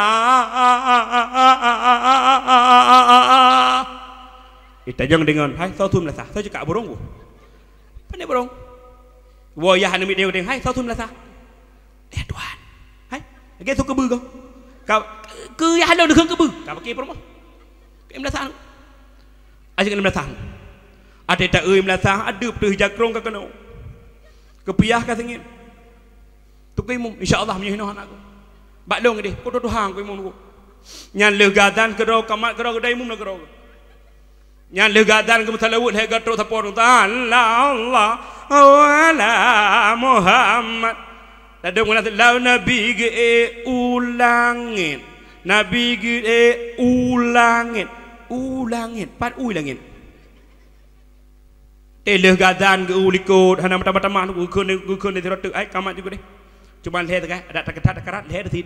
kita jangan dengan hai so tum lasah so cekak burung ku pandai burung wayah anu mi deu deng hai so tum lasah tuan hai lagi so kebu kau ke ya halau dekat kebu kau pakai promo ke melasah aja kena melasah ada tak melasah ada tu jakrong ka kena kepiah ka sengit tu ke mum insyaallah menyinah anak aku baklong deh ko tu hang ko mum ko nyan le gadan kero kamat kero dai mum na kero nyan le gadan ke salawat he gatro sapor ta Allah wala Muhammad tadung wala law nabi ge ulangin nabi ge ulangin pat ulangin teleh gadan ke ulikot hana mata-mata ku kun ni terot ai kamat juga deh cuma leh tak ada tak karat leh tit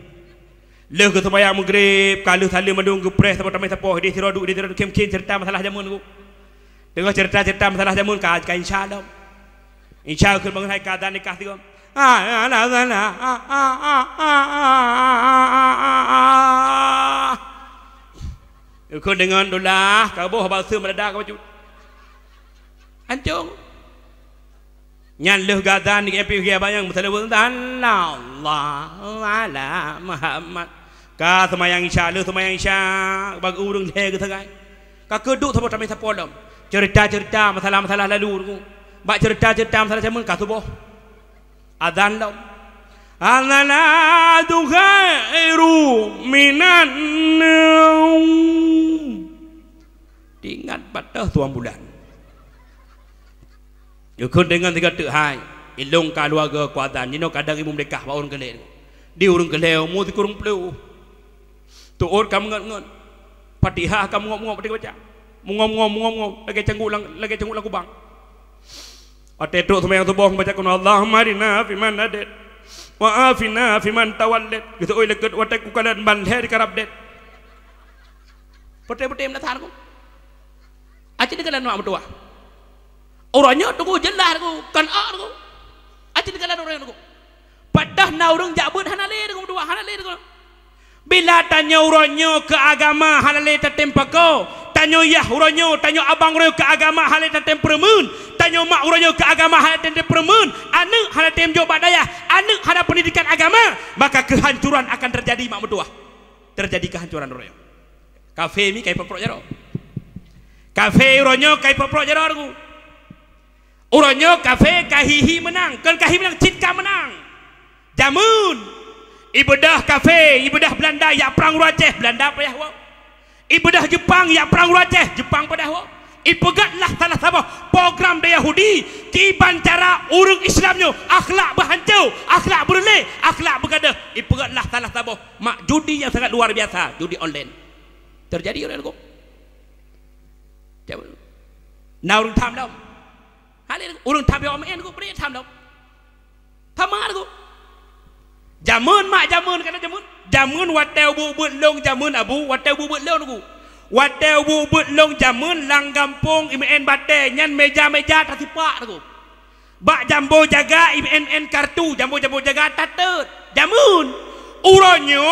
leh ke sembahyang maghrib kalau salim mandung ke pres sama-sama sapoh di tirodu kem-kem cerita masalah jamun ku dengar cerita masalah jamun ka insyaallah insyaallah kun bangun hai keadaan nikah tiga kau dengan dolah kau boh bahasa meledak kau cut ancung nyan leh gadan di epi kia bayang masalah Allah ala Muhammad ka semayang isya bagi urang leh ke tegai ka keduk sama tamai sapolom cerita masalah lalu bak cerita masalah jamun ka subuh azan lau alana khairu minan ingat pada tuan bulan yukun dengan tiga tek hai ilung keluarga kuatan nino kadang imum dekah ba urang kelek di urang kelek mu ti kurung pleu tu or kam ngot Fatihah kam ngop-ngop dik baca mungom lagi canggut lang kubang ate tok sembahyang subuh baca kun Allahumma arina fiman hadat wa afina fiman tawallat gitu oi leget wate ku kalan ban he di karab det pete-pete menatan ku aci di kalan mak mertua orangnya tu ku jelas ku kan ar ku aci di kalan orang ku Padah na urang jabut hanale dengan dua hanale dengan. Bila tanya uronyo ke agama halale tatempako, tanya yah uronyo, tanya abang uronyo ke agama halale tatempermun, tanya mak uronyo ke agama halale tatempermun, anu halale temjo badaya, anu hada pendidikan agama, maka kehancuran akan terjadi mak mertua. Terjadi kehancuran uronyo. Kafe ni kai poprok jaro. Kafe uronyo kai poprok jaro aku. Uronyo kafe kahihi menang, kan kahihi menang citka menang. Jamun ibadah kafe, ibadah Belanda ya perang Aceh, Belanda payah wa. Ibadah Jepang ya perang Aceh, Jepang padah wa. Ipegatlah salah satu program dia Yahudi kiban cara urang Islamnya akhlak berhancur, akhlak berleh, akhlak bergadah. Ipegatlah salah satu mak judi yang sangat luar biasa, judi online. Terjadi orang aku. Jamun. Now urang tham dah. Halil urang tham yo men aku beri tham dah. Thamar aku. Jamun mak jamun kena jamun watel bu long jamun abu watel bu long aku watel bu long jamun lang gampung IMN bate nyan meja tasipak aku bak jambo jaga IMN kartu jambo jaga tatet jamun uronyo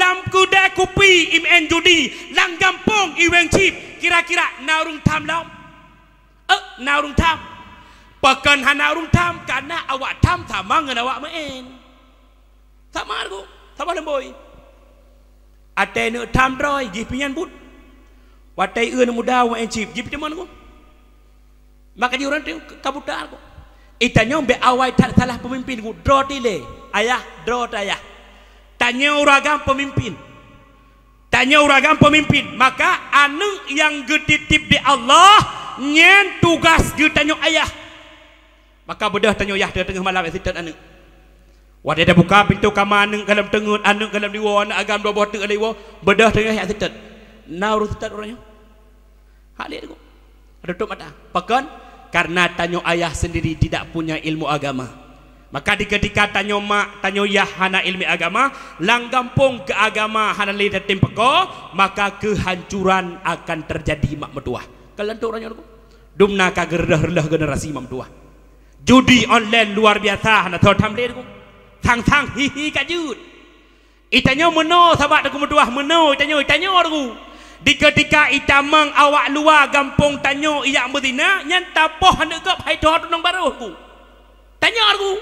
lam kuda kupi IMN judi lang gampung iweng chip kira-kira naurung tham lam naurung tham pakan hanaurung tham karena awak tham sama ngan awak men. Sama aku, sama lemboi. Ate nak tham droi, jih pinyan but. Watai muda wa encip, jih pinyan aku. Maka dia orang tu kabutar aku. Itanya be awai salah pemimpin aku, draw tile, ayah draw ayah. Tanya uragam pemimpin. Tanya uragam pemimpin, maka anu yang getitip di Allah nyen tugas getanya ayah. Maka bedah tanya ayah tengah malam sitat anu. Wadah dah buka pintu kamar anu dalam tengut anu dalam diwa anak agam dua botak diwa bedah tengah ayah sitat. Nauru sitat orangnya. Halik aku. Ada tutup mata. Pakan karena tanya ayah sendiri tidak punya ilmu agama. Maka di ketika tanya mak, tanya yah hana ilmu agama, lang gampung ke agama hana lihat tempeko, maka kehancuran akan terjadi mak mertua. Kalian tu orangnya aku. Dumna ka gerdah-gerdah generasi mak mertua. Judi online luar biasa hana tahu tamle aku. Thang hihi kajut. Itanya meno sahabat aku mertua meno itanya aku. Di ketika itamang awak luar gampung tanya iyak berzina nyan tapoh hendak gap hai doh nang baru aku. Tanya aku.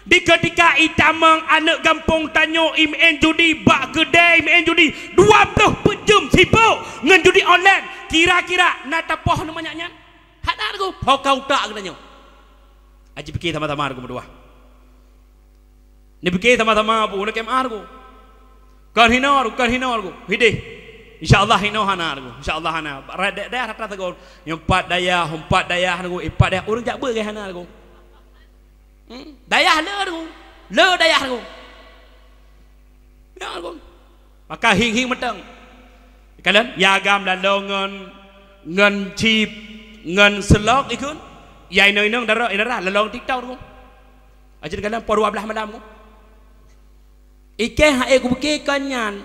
Di ketika itamang anak gampung tanya IMN judi bak kedai IMN judi 20 jam sibuk ngan judi online. Kira-kira nak tapoh namanya nyan. Hak aku pau kau tak katanya. Aji fikir sama-sama aku mertua. Ni fikir sama-sama apa nak kemar aku. Kan hina aku. Hidih. InsyaAllah hina hana aku. InsyaAllah hana. Daya rata tegur. Yang empat daya aku. Empat daya. Orang jak ber ke hana aku. Daya le aku. Le daya aku. Ya aku. Maka hing meteng. Kalian yagam lalu ngan chip ngan selok ikun. Yai nang darah lalu TikTok aku. Ajar kalian por 12 malam aku. Ike hae ku beke kanyan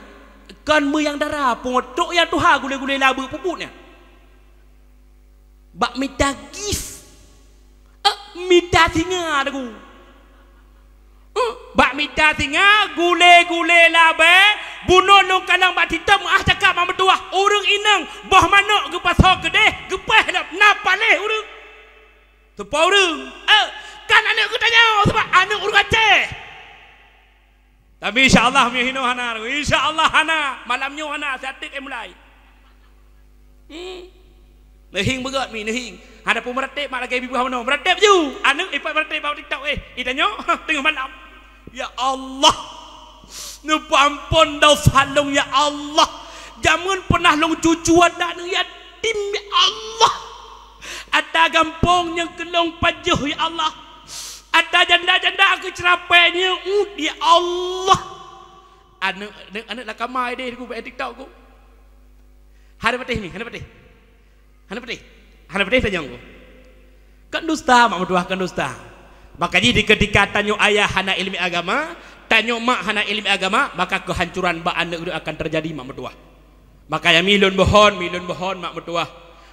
kan mu yang darah pungotok yang tuha gule-gule labu puputnya bak mita gif mita singa aku bak mita singa gule-gule labe bunuh long kalang bak hitam cakap mak mertua urang inang boh manok ke pasar gede gepeh napaleh urang tepau urang kan anak ku tanya sebab anak urang Aceh. Tapi insyaAllah punya hino hana. InsyaAllah hana. Malamnya hana. Satik mulai. Nehing berat mi nehing. Ada pun meratip mak lagi ibu mana. Meratip je. Anak ipat meratip bawa TikTok Itanya tengah malam. Ya Allah. Nupa ampun dah salung ya Allah. Jangan pernah long cucu ada yatim ya Allah. Ada gampong yang kelong pajuh ya Allah. Ada janda-janda aku cerapainya ya Allah. Anak nak kamai deh aku buat TikTok aku. Hana patih tanya aku. Kan dusta mak mertua kan dusta. Maka jadi ketika tanya ayah hana ilmu agama, tanya mak hana ilmu agama, maka kehancuran bak anak itu akan terjadi mak mertua. Maka yang milun bohon mak mertua.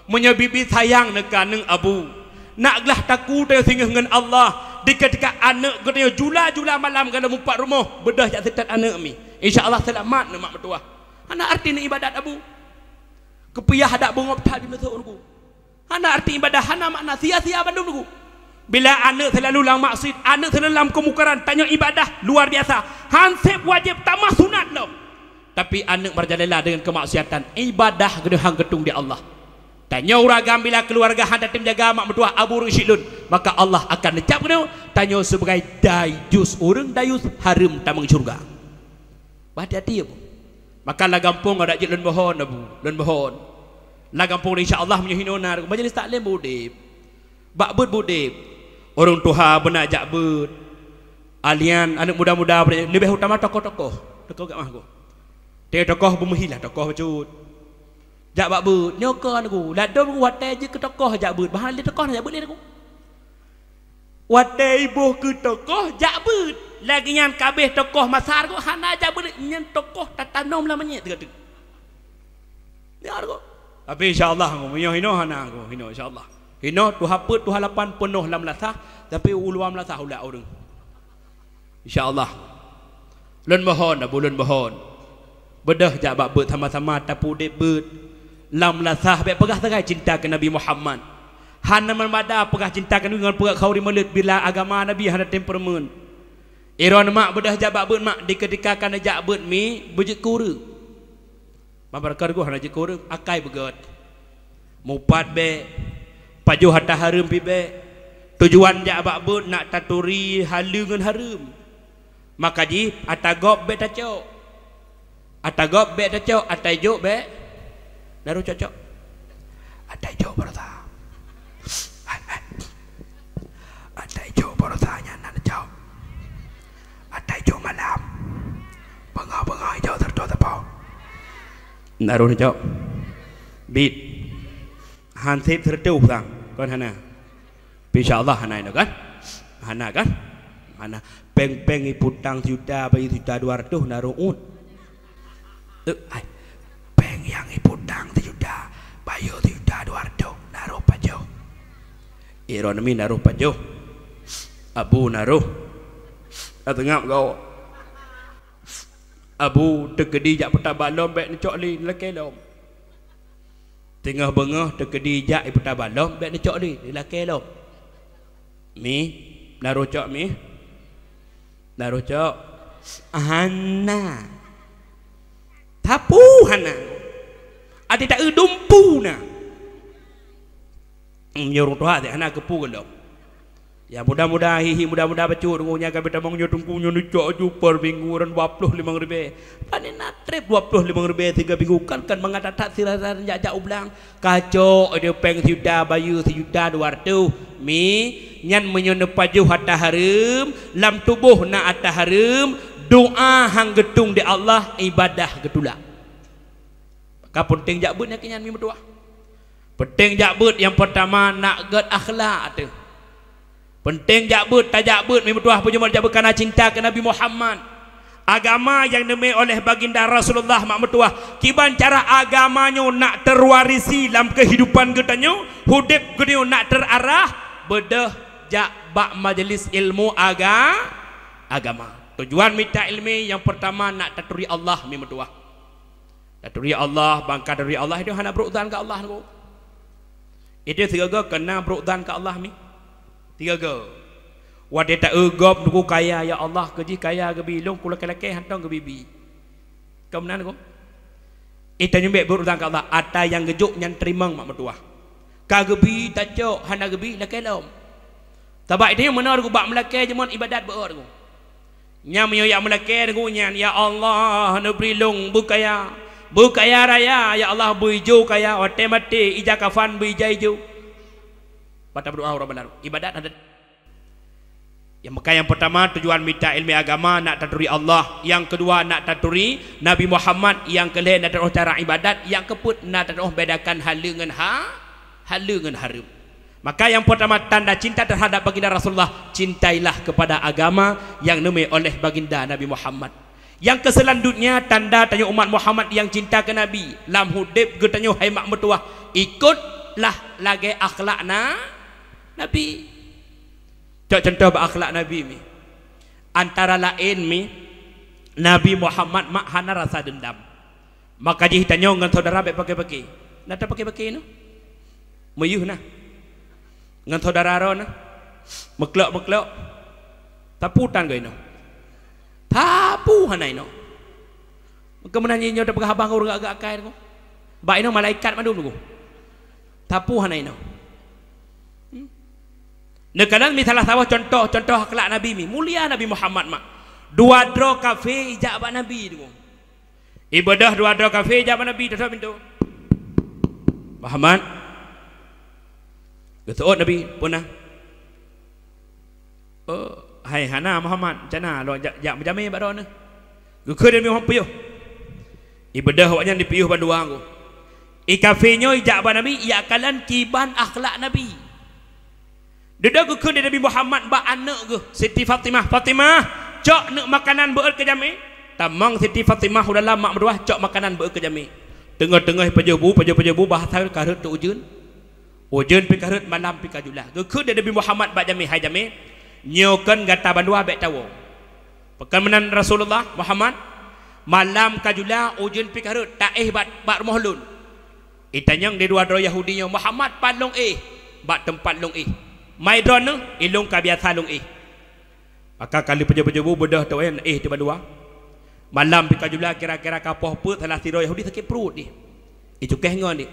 Munya bibi sayang nekaneng abu. naklah takut yang singgah dengan Allah di ketika anak katanya jula malam dalam empat rumah bedah jak setat anak mi insyaallah selamat nak mak mertua ana arti nak ibadat abu kepiah dak bongop tadi masuk aku ana arti ibadah ana makna sia-sia bandung aku bila anak selalu lang maksud anak selalu lang kemukaran tanya ibadah luar biasa hansip wajib tamah sunat lo tapi anak berjalanlah dengan kemaksiatan ibadah gede hang getung di Allah tanya uragam bila keluarga handa tim jaga mak mertua abu rusyidun maka Allah akan necap kena tanya sebagai dayus orang dayus haram tamang syurga hati-hati abu maka la gampung ada jid lun mohon abu lun mohon la gampung insyaallah menyuhinona majlis taklim bodep bak beut bodep orang tuha benak jak beut alian anak muda-muda lebih utama tokoh-tokoh kat mah ko dia tokoh bumihilah tokoh bacut jak bak beut nyokon aku ladom watai je ke tokoh jak beut bahal dia tokoh jak beut dia aku watai ibuh ke tokoh jak beut lagi nyan kabeh tokoh masar ko hana jak beut nyan tokoh tatanom lah menyet dekat dia aku tapi insyaallah aku hino hana aku hino insyaallah hino tu haput tu halapan penuh lam lasah tapi uluam lasah ulah orang insyaallah lun mohon abu lun mohon bedah jak bak beut sama-sama tapu dep beut lam lasah baik pegah terai cinta ke Nabi Muhammad hana memada pegah cinta ke dengan pegah kau dimelut bila agama Nabi hana temperamen iron mak bedah jak bak beut mak diketika kana jak beut mi bejek kura mabarkar go hana je kura akai begot mupat be pajuh hatta harum pi be tujuan jak bak beut nak taturi halu ngan harum maka ji atagop be tacok atagop be tacok atajo be naruh cocok ada hijau berata ada hijau beratanya nak jauh ada hijau malam bengah-bengah hijau tertutup naruh cocok bit hansip tertutup sang kan hana insyaallah hana itu kan hana peng-peng iputang juta bayi juta 200 naruh un yang iputang juta bayu juta 200 naruh pajo ironami naruh pajo abu naruh atengap kau abu tegedi jak peta balom bek necok li laki lom tengah bengah tegedi jak peta balom bek necok li laki lom mi naruh cok mi naruh cok hana tapu hana ada tak dumpu na nyorong tuha de anak kepu gelom ya mudah-mudah hihi mudah-mudah bacut ngunya ka beta mong nyotungkunya ni cok jupar binguran 25,000 panen trip 25,000 3 minggu kan mengatatak siraran jak ublang kacok dia peng juta bayu juta 200 mi nyan menyone paju hatta harum lam tubuh na atta harum doa hang getung di Allah ibadah getula penting jak beut nyakinyan mi mertua penting jak beut yang pertama nak get akhlak tu penting jak beut tajak beut mi mertua punya jak beut kerana cinta ke Nabi Muhammad agama yang dimiliki oleh baginda Rasulullah mak mertua kiban cara agamanya nak terwarisi dalam kehidupan getanyo hudip getanyo nak terarah bedah jak bak majlis ilmu agama tujuan minta ilmi yang pertama nak taturi Allah mi mertua dari Allah bangka dari Allah itu hana berudan ke Allah tu itu tiga kena berudan ke Allah mi tiga wadah tak egop nuku kaya ya Allah keji kaya gebi long kula kelake hantong ke bibi kemudian ko itu nyambe berudan ke Allah ada yang gejuk yang terima mak mertua ka gebi tacok hana gebi lake lom tabak itu yang mana aku bak melake jemun ibadat beor ko nya meyoyak melake ko nya ya Allah nebri long bukaya bukaya raya ya Allah buijo kaya ote mati ija kafan buija ijo pada berdoa orang benar ibadat ada yang maka yang pertama tujuan minta ilmu agama nak taturi Allah yang kedua nak taturi Nabi Muhammad yang kelih nak taruh cara ibadat yang keput nak taruh bedakan halu dengan haram maka yang pertama tanda cinta terhadap baginda Rasulullah cintailah kepada agama yang dimiliki oleh baginda Nabi Muhammad. Yang keselanjutnya tanda tanya umat Muhammad yang cinta ke Nabi lam hudib getanyo hai mak mertua ikutlah lagi akhlakna Nabi. Cok contoh berakhlak Nabi mi. Antara lain mi Nabi Muhammad mak hana rasa dendam. Maka jih tanya ngan saudara baik pakai-pakai. Nak tak pakai-pakai no. Meyuh nah. Ngan saudara ro nah. Meklok. Taputan gay no. Tapu hanai no. Kemudian nyo dak pegah-abang urang agak kain ko. Baik no malaikat madum ko. Tapu hanai no. Nekalan misalah sawah contoh akhlak Nabi mi. Mulia Nabi Muhammad mak. Dua dro kafe ijak abak Nabi tu. Ibadah dua dro kafe ijak abak Nabi tu pintu. Muhammad. Getuot Nabi punah. Hai hana Muhammad, cana lo jak menjamai bak ron. Gukeur Nabi Muhammad piyuh. Ibadah awaknya dipiyuh bandua aku. Kafe nyo ijak abak Nabi ia akalan kiban akhlak Nabi. Dedah gukeur Nabi Muhammad bak anak ke Siti Fatimah. Cok nak makanan beul ke jami. Tamang Siti Fatimah udah lama berdoa cok makanan beul ke jami. Tengah-tengah pajabu bahasa karut tu ujun. Ujun pi karut malam pi kajulah. Gukeur Nabi Muhammad bak jami hai jami. Nyokan gata bandua bek tawo. Pekan Rasulullah Muhammad malam kajulah ujun pi karut taih bak rumah lun. Itanyang di dua dro Yahudi nya Muhammad palong bak tempat long mai drone ilung ka biasa long maka kali pejabu bedah tu yang tu bandua malam pi kajulah kira-kira kapoh put salah siro Yahudi sakit perut ni itu keh ngon ni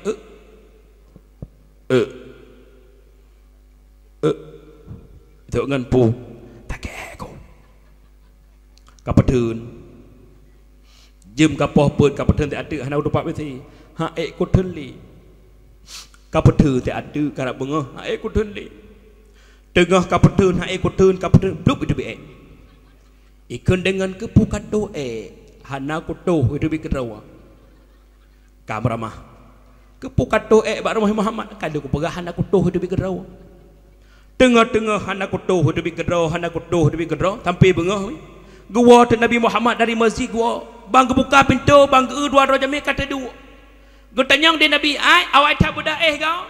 itu ngan pu tak keh ko kapedeun jem kapoh put kapedeun tak ada hana udah pak besi ha ko tenli kapedeun tak ada karap bengah ha ko tenli tengah kapedeun ha kapedeun bluk itu be ikun dengan kepukato hana kuto itu be kerawa kamramah kepukato bak rumah Muhammad kada ku pegah hana kuto itu be kerawa tengah-tengah hana kuto itu be kerawa hana kuto itu be kerawa sampai bengah gua tu Nabi Muhammad dari masjid gua bang buka pintu bang dua roja me kata dua gua tanyang dia Nabi awak tak budak kau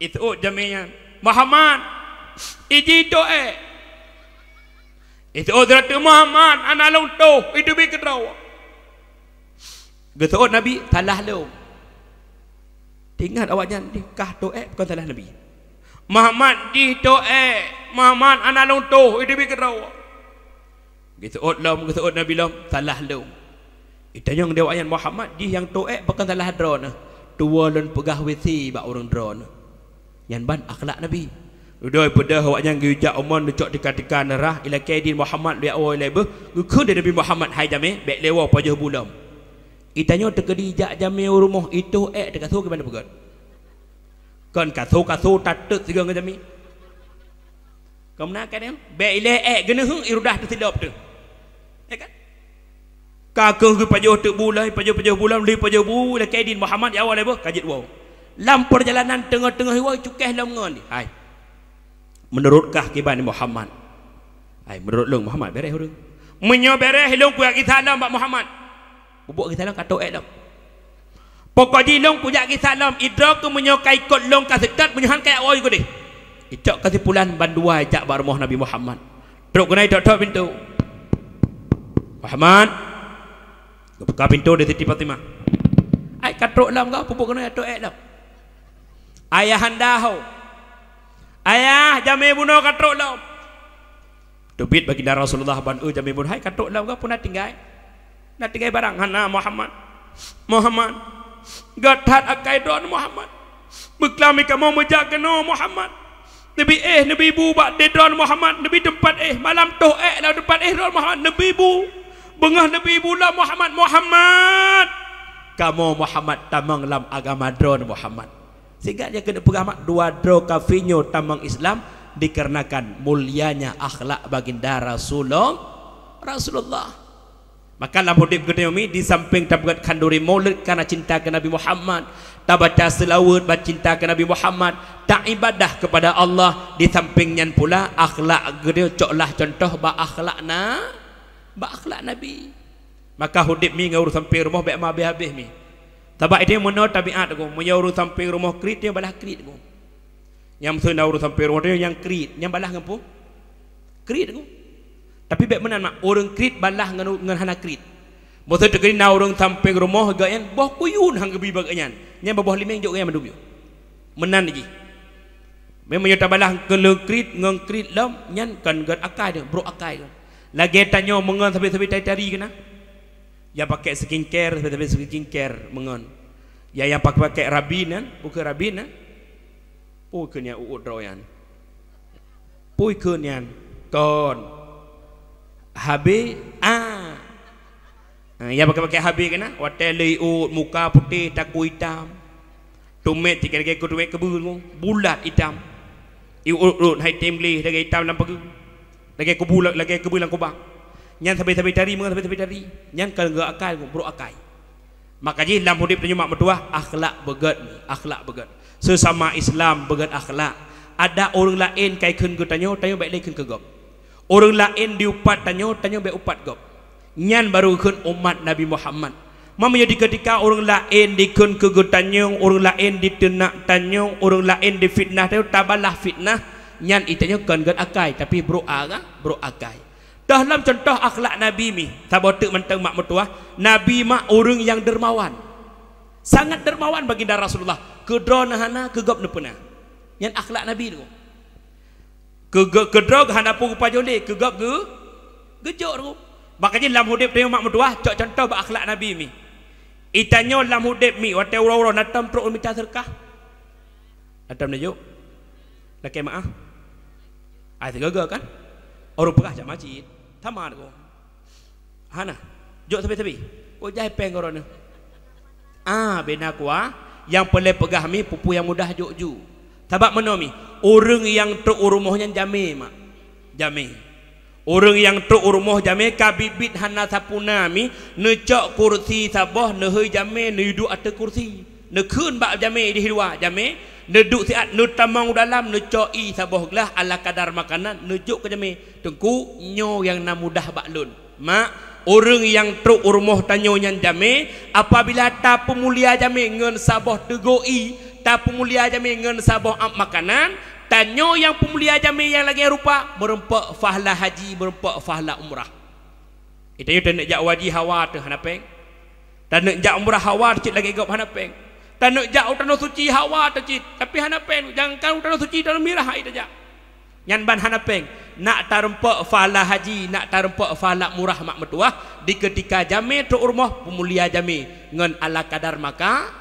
itu jaminya Muhammad iji doa itu odrat Muhammad analung tu itu bi kedraw getot Nabi salah lo ingat awaknya nikah doa bukan salah Nabi Muhammad di doa Muhammad analung tu itu bi kedraw getot Nabi lam salah lo itu yang dia awaknya Muhammad di yang doa bukan salah drone dua lon pegah wc bak orang drone yang ban akhlak Nabi. Udah pada awaknya ngejak umon dicok tika-tika nerah ila kaidin Muhammad dia awal lebe gukeur Nabi Muhammad hai jame bek lewa pajah bulam itanya tekedi jak jame rumah itu dekat tu ke mana pegat kan kaso tatet sigang jame kamna kan bek ile gena hung irudah tu silap tu ya kan kakeng ke pajah tu bulai pajah bulam li pajah bu ila kaidin Muhammad dia awal lebe kajit wow lam perjalanan tengah-tengah hiwa cukeh lam ngon hai menurutkah kibani Muhammad menurut long Muhammad beres urang menyo beres long ku kita salam bak Muhammad bubuk kita salam kato dak pokok di long ku jak kita salam idrak ku menyo kai kot long ka sekat menyohan kai oi ku deh icak kesimpulan bandua jak bak rumah Nabi Muhammad truk kenai tok pintu Muhammad buka pintu dari Siti Fatimah katruk lam kau bubuk kenai tok dak ayah anda ho ayah jami bunuh katruk lam tubit baginda Rasulullah ban jami bunuh hai katruk lam kau pun nak tinggal barang hana Muhammad gatat akai don Muhammad beklami kamu mejak kena Muhammad Nabi bu bak de don Muhammad Nabi tempat malam tu lah tempat don Muhammad Nabi bu bengah Nabi bu lah Muhammad kamu Muhammad tamang lam agama don Muhammad sehingga dia kena pegamat dua dro kafinyo tamang Islam dikarenakan mulianya akhlak baginda Rasulullah. Maka dalam hidup kita ini di samping tabagat kanduri maulid karena cinta ke Nabi Muhammad, tak baca selawat baca cinta ke Nabi Muhammad, tak ibadah kepada Allah, di sampingnya pula akhlak kita coklah contoh ba akhlak Nabi. Maka hidup ni ngurus sampai rumah baik habis mi. Tabak dia menurut tabiat aku menyuruh sampai rumah krit dia balah krit aku yang senau sampai rumah dia yang krit yang balah ngampu krit aku tapi baik menan mak orang krit balah ngan hana krit bosan tekeri na orang sampai rumah gayan boh kuyun hang gebi baganyan yang bawah limeng jok yang mandub menan lagi memang nyata balah keleng krit ngang krit lam nyan kan gan akai dia bro akai lagi tanya mengon sampai tari kena yang pakai skincare sampai skincare mengon ya yang pakai rabin kan bukan rabin kan pui kenya uut royan pui kenyan kon habis yang pakai habis kena hotel uut muka putih taku hitam tumet tiga-tiga tumet kebun bulat hitam uut hai temli lagi hitam nampak lagi kebulat lagi kebulan kubang nyan sampai tari mengan sampai tari nyan kalau enggak akal bro akai maka ji dalam hidup tanya mak mertua akhlak begat sesama Islam begat akhlak ada orang lain kai keun ke tanya baik lain keun ke gop orang lain diupat tanya baik upat gop nyan baru keun umat Nabi Muhammad mamanya di ketika orang lain dikeun ke tanya orang lain ditenak tanya orang lain difitnah tanya tabalah fitnah nyan itanya keun gat akai tapi bro akai dalam contoh akhlak Nabi mi tabotek mentang mak mertua Nabi mak orang yang dermawan sangat dermawan baginda Rasulullah kedro nahana kegop nepena yang akhlak Nabi tu kedro hana pu pajole kegop gejok tu makanya dalam hidup dia mak mertua cok contoh ba akhlak Nabi mi itanyo dalam hidup mi wate ura-ura natam pro minta sedekah natam najuk nak maaf ai tegaga kan orang pegah jak masjid tamar ko hana jok tepi oh jai peng korona bena kuah yang pelai pegah mi pupu yang mudah jok tabak menomi orang yang truk rumahnya jame mak jame orang yang truk rumah jame kabibit hana sapuna mi necok kursi sabah nehoi jame neuduk atas kursi nekeun bak jame di luar jame neduk siat nutamang dalam necoi sabah gelah ala kadar makanan nejuk ke jame tengku nyo yang na mudah baklun mak orang yang truk rumah tanyo nyan jame apabila ta pemulia jame ngen sabah tegoi ta pemulia jame ngen sabah am makanan tanyo yang pemulia jame yang lagi rupa berempak fahla haji berempak fahla umrah itu yo nak jak waji hawa tu hanapeng dan nak jak umrah hawa cik lagi gop hanapeng tanuk jauh tanuk suci hawa tercit tapi hanapen jangan kau tanuk suci dalam mirah itu aja nyan ban hanapen nak tarempak fala haji nak tarempak fala murah mak mertua di ketika jame truk rumah pemulia jame ngan ala kadar maka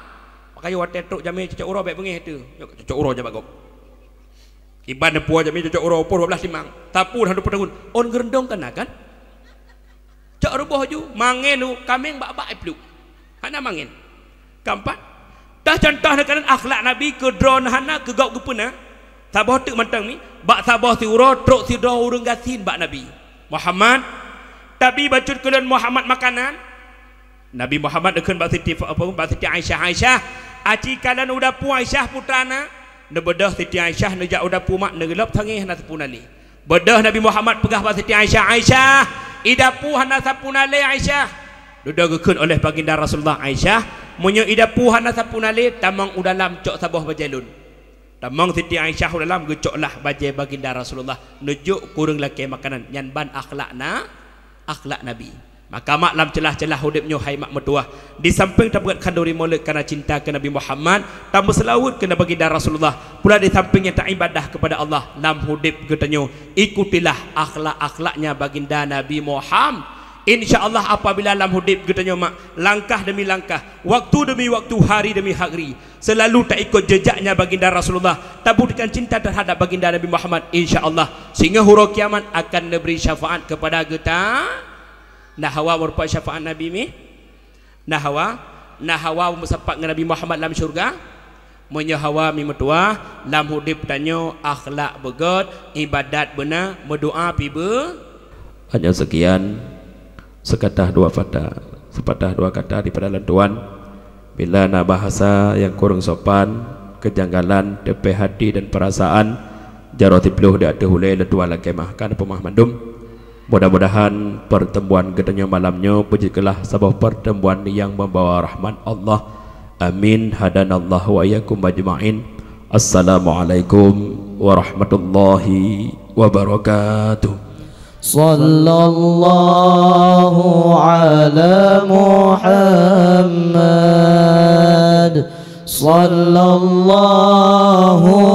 makanya wate truk jame cocok uro baik bengih tu cocok uro je bagok iban puah jame cocok uro pun 12 limang tapu dah 20 tahun on gerendong kan cok rubuh ju mangen kameng bak-bak pluk hana mangen keempat dah contoh dengan akhlak Nabi ke drone hana ke gau gepuna sabah tu mentang mi bak sabah si uro truk si do urang gasin bak Nabi Muhammad tapi bacut kelan Muhammad makanan Nabi Muhammad dekeun bak Siti Aisyah aci kalan udah pu Aisyah putrana ne bedah Siti Aisyah ne jak udah pu mak ne gelap tangih hana sapunali bedah Nabi Muhammad pegah bak Siti Aisyah idapu hana sapunali Aisyah duda gekeun oleh baginda Rasulullah Aisyah munyo ida puhana sapunale tamang udalam cok sabah bajalun tamang Siti Aisyah udalam gecok lah bajai baginda Rasulullah nujuk kurang laki makanan nyan ban akhlak Nabi maka mak lam celah-celah hudipnya hai mak mertua di samping tabuat kanduri molek karena cinta ke Nabi Muhammad tambah selawut ke baginda Rasulullah pula di sampingnya tak ibadah kepada Allah lam hudip getanyo ikutilah akhlaknya baginda Nabi Muhammad. InsyaAllah apabila dalam hidup kita mak langkah demi langkah waktu demi waktu hari demi hari selalu tak ikut jejaknya baginda Rasulullah tabutkan cinta terhadap baginda Nabi Muhammad insyaAllah sehingga huruf kiamat akan diberi syafaat kepada kita nah hawa merupakan syafaat Nabi mi nah hawa bersepak dengan Nabi Muhammad dalam syurga menyahawa mi metua dalam hidup tanyo akhlak begot ibadat benar berdoa pibe hanya sekian sekatah dua sepatah dua kata daripada lantuan bila nak bahasa yang kurang sopan kejanggalan depe hati dan perasaan jaroti peluh di atas hulai letua lagi mahkan pemah mandum mudah-mudahan pertemuan gedenya malamnya pujilah sebuah pertemuan yang membawa rahmat Allah amin hadanallahu wa iyyakum majma'in Assalamualaikum warahmatullahi wabarakatuh. Sallallahu ala Muhammad, sallallahu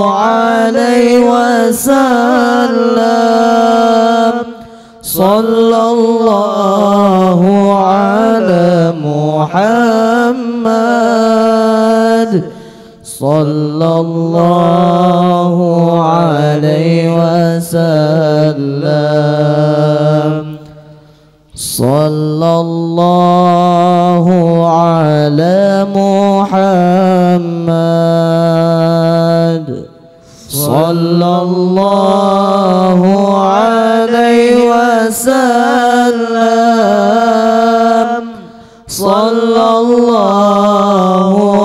alaihi wasallam, sallallahu ala Muhammad, sallallahu alaihi wasallam, sallallahu ala Muhammad, sallallahu alaihi wasallam, sallallahu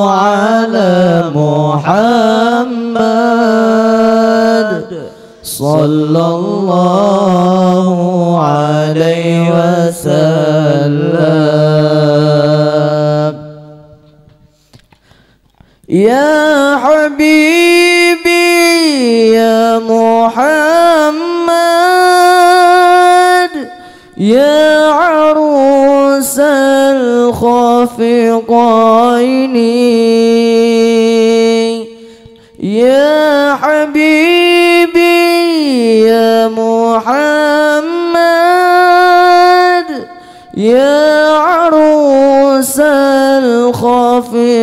ala Muhammad, sallallahu alaihi wasallam. Ya Habibi ya Muhammad, ya arusal khafiqaini, ya Habibi ya Muhammad, ya arusal khafiqaini,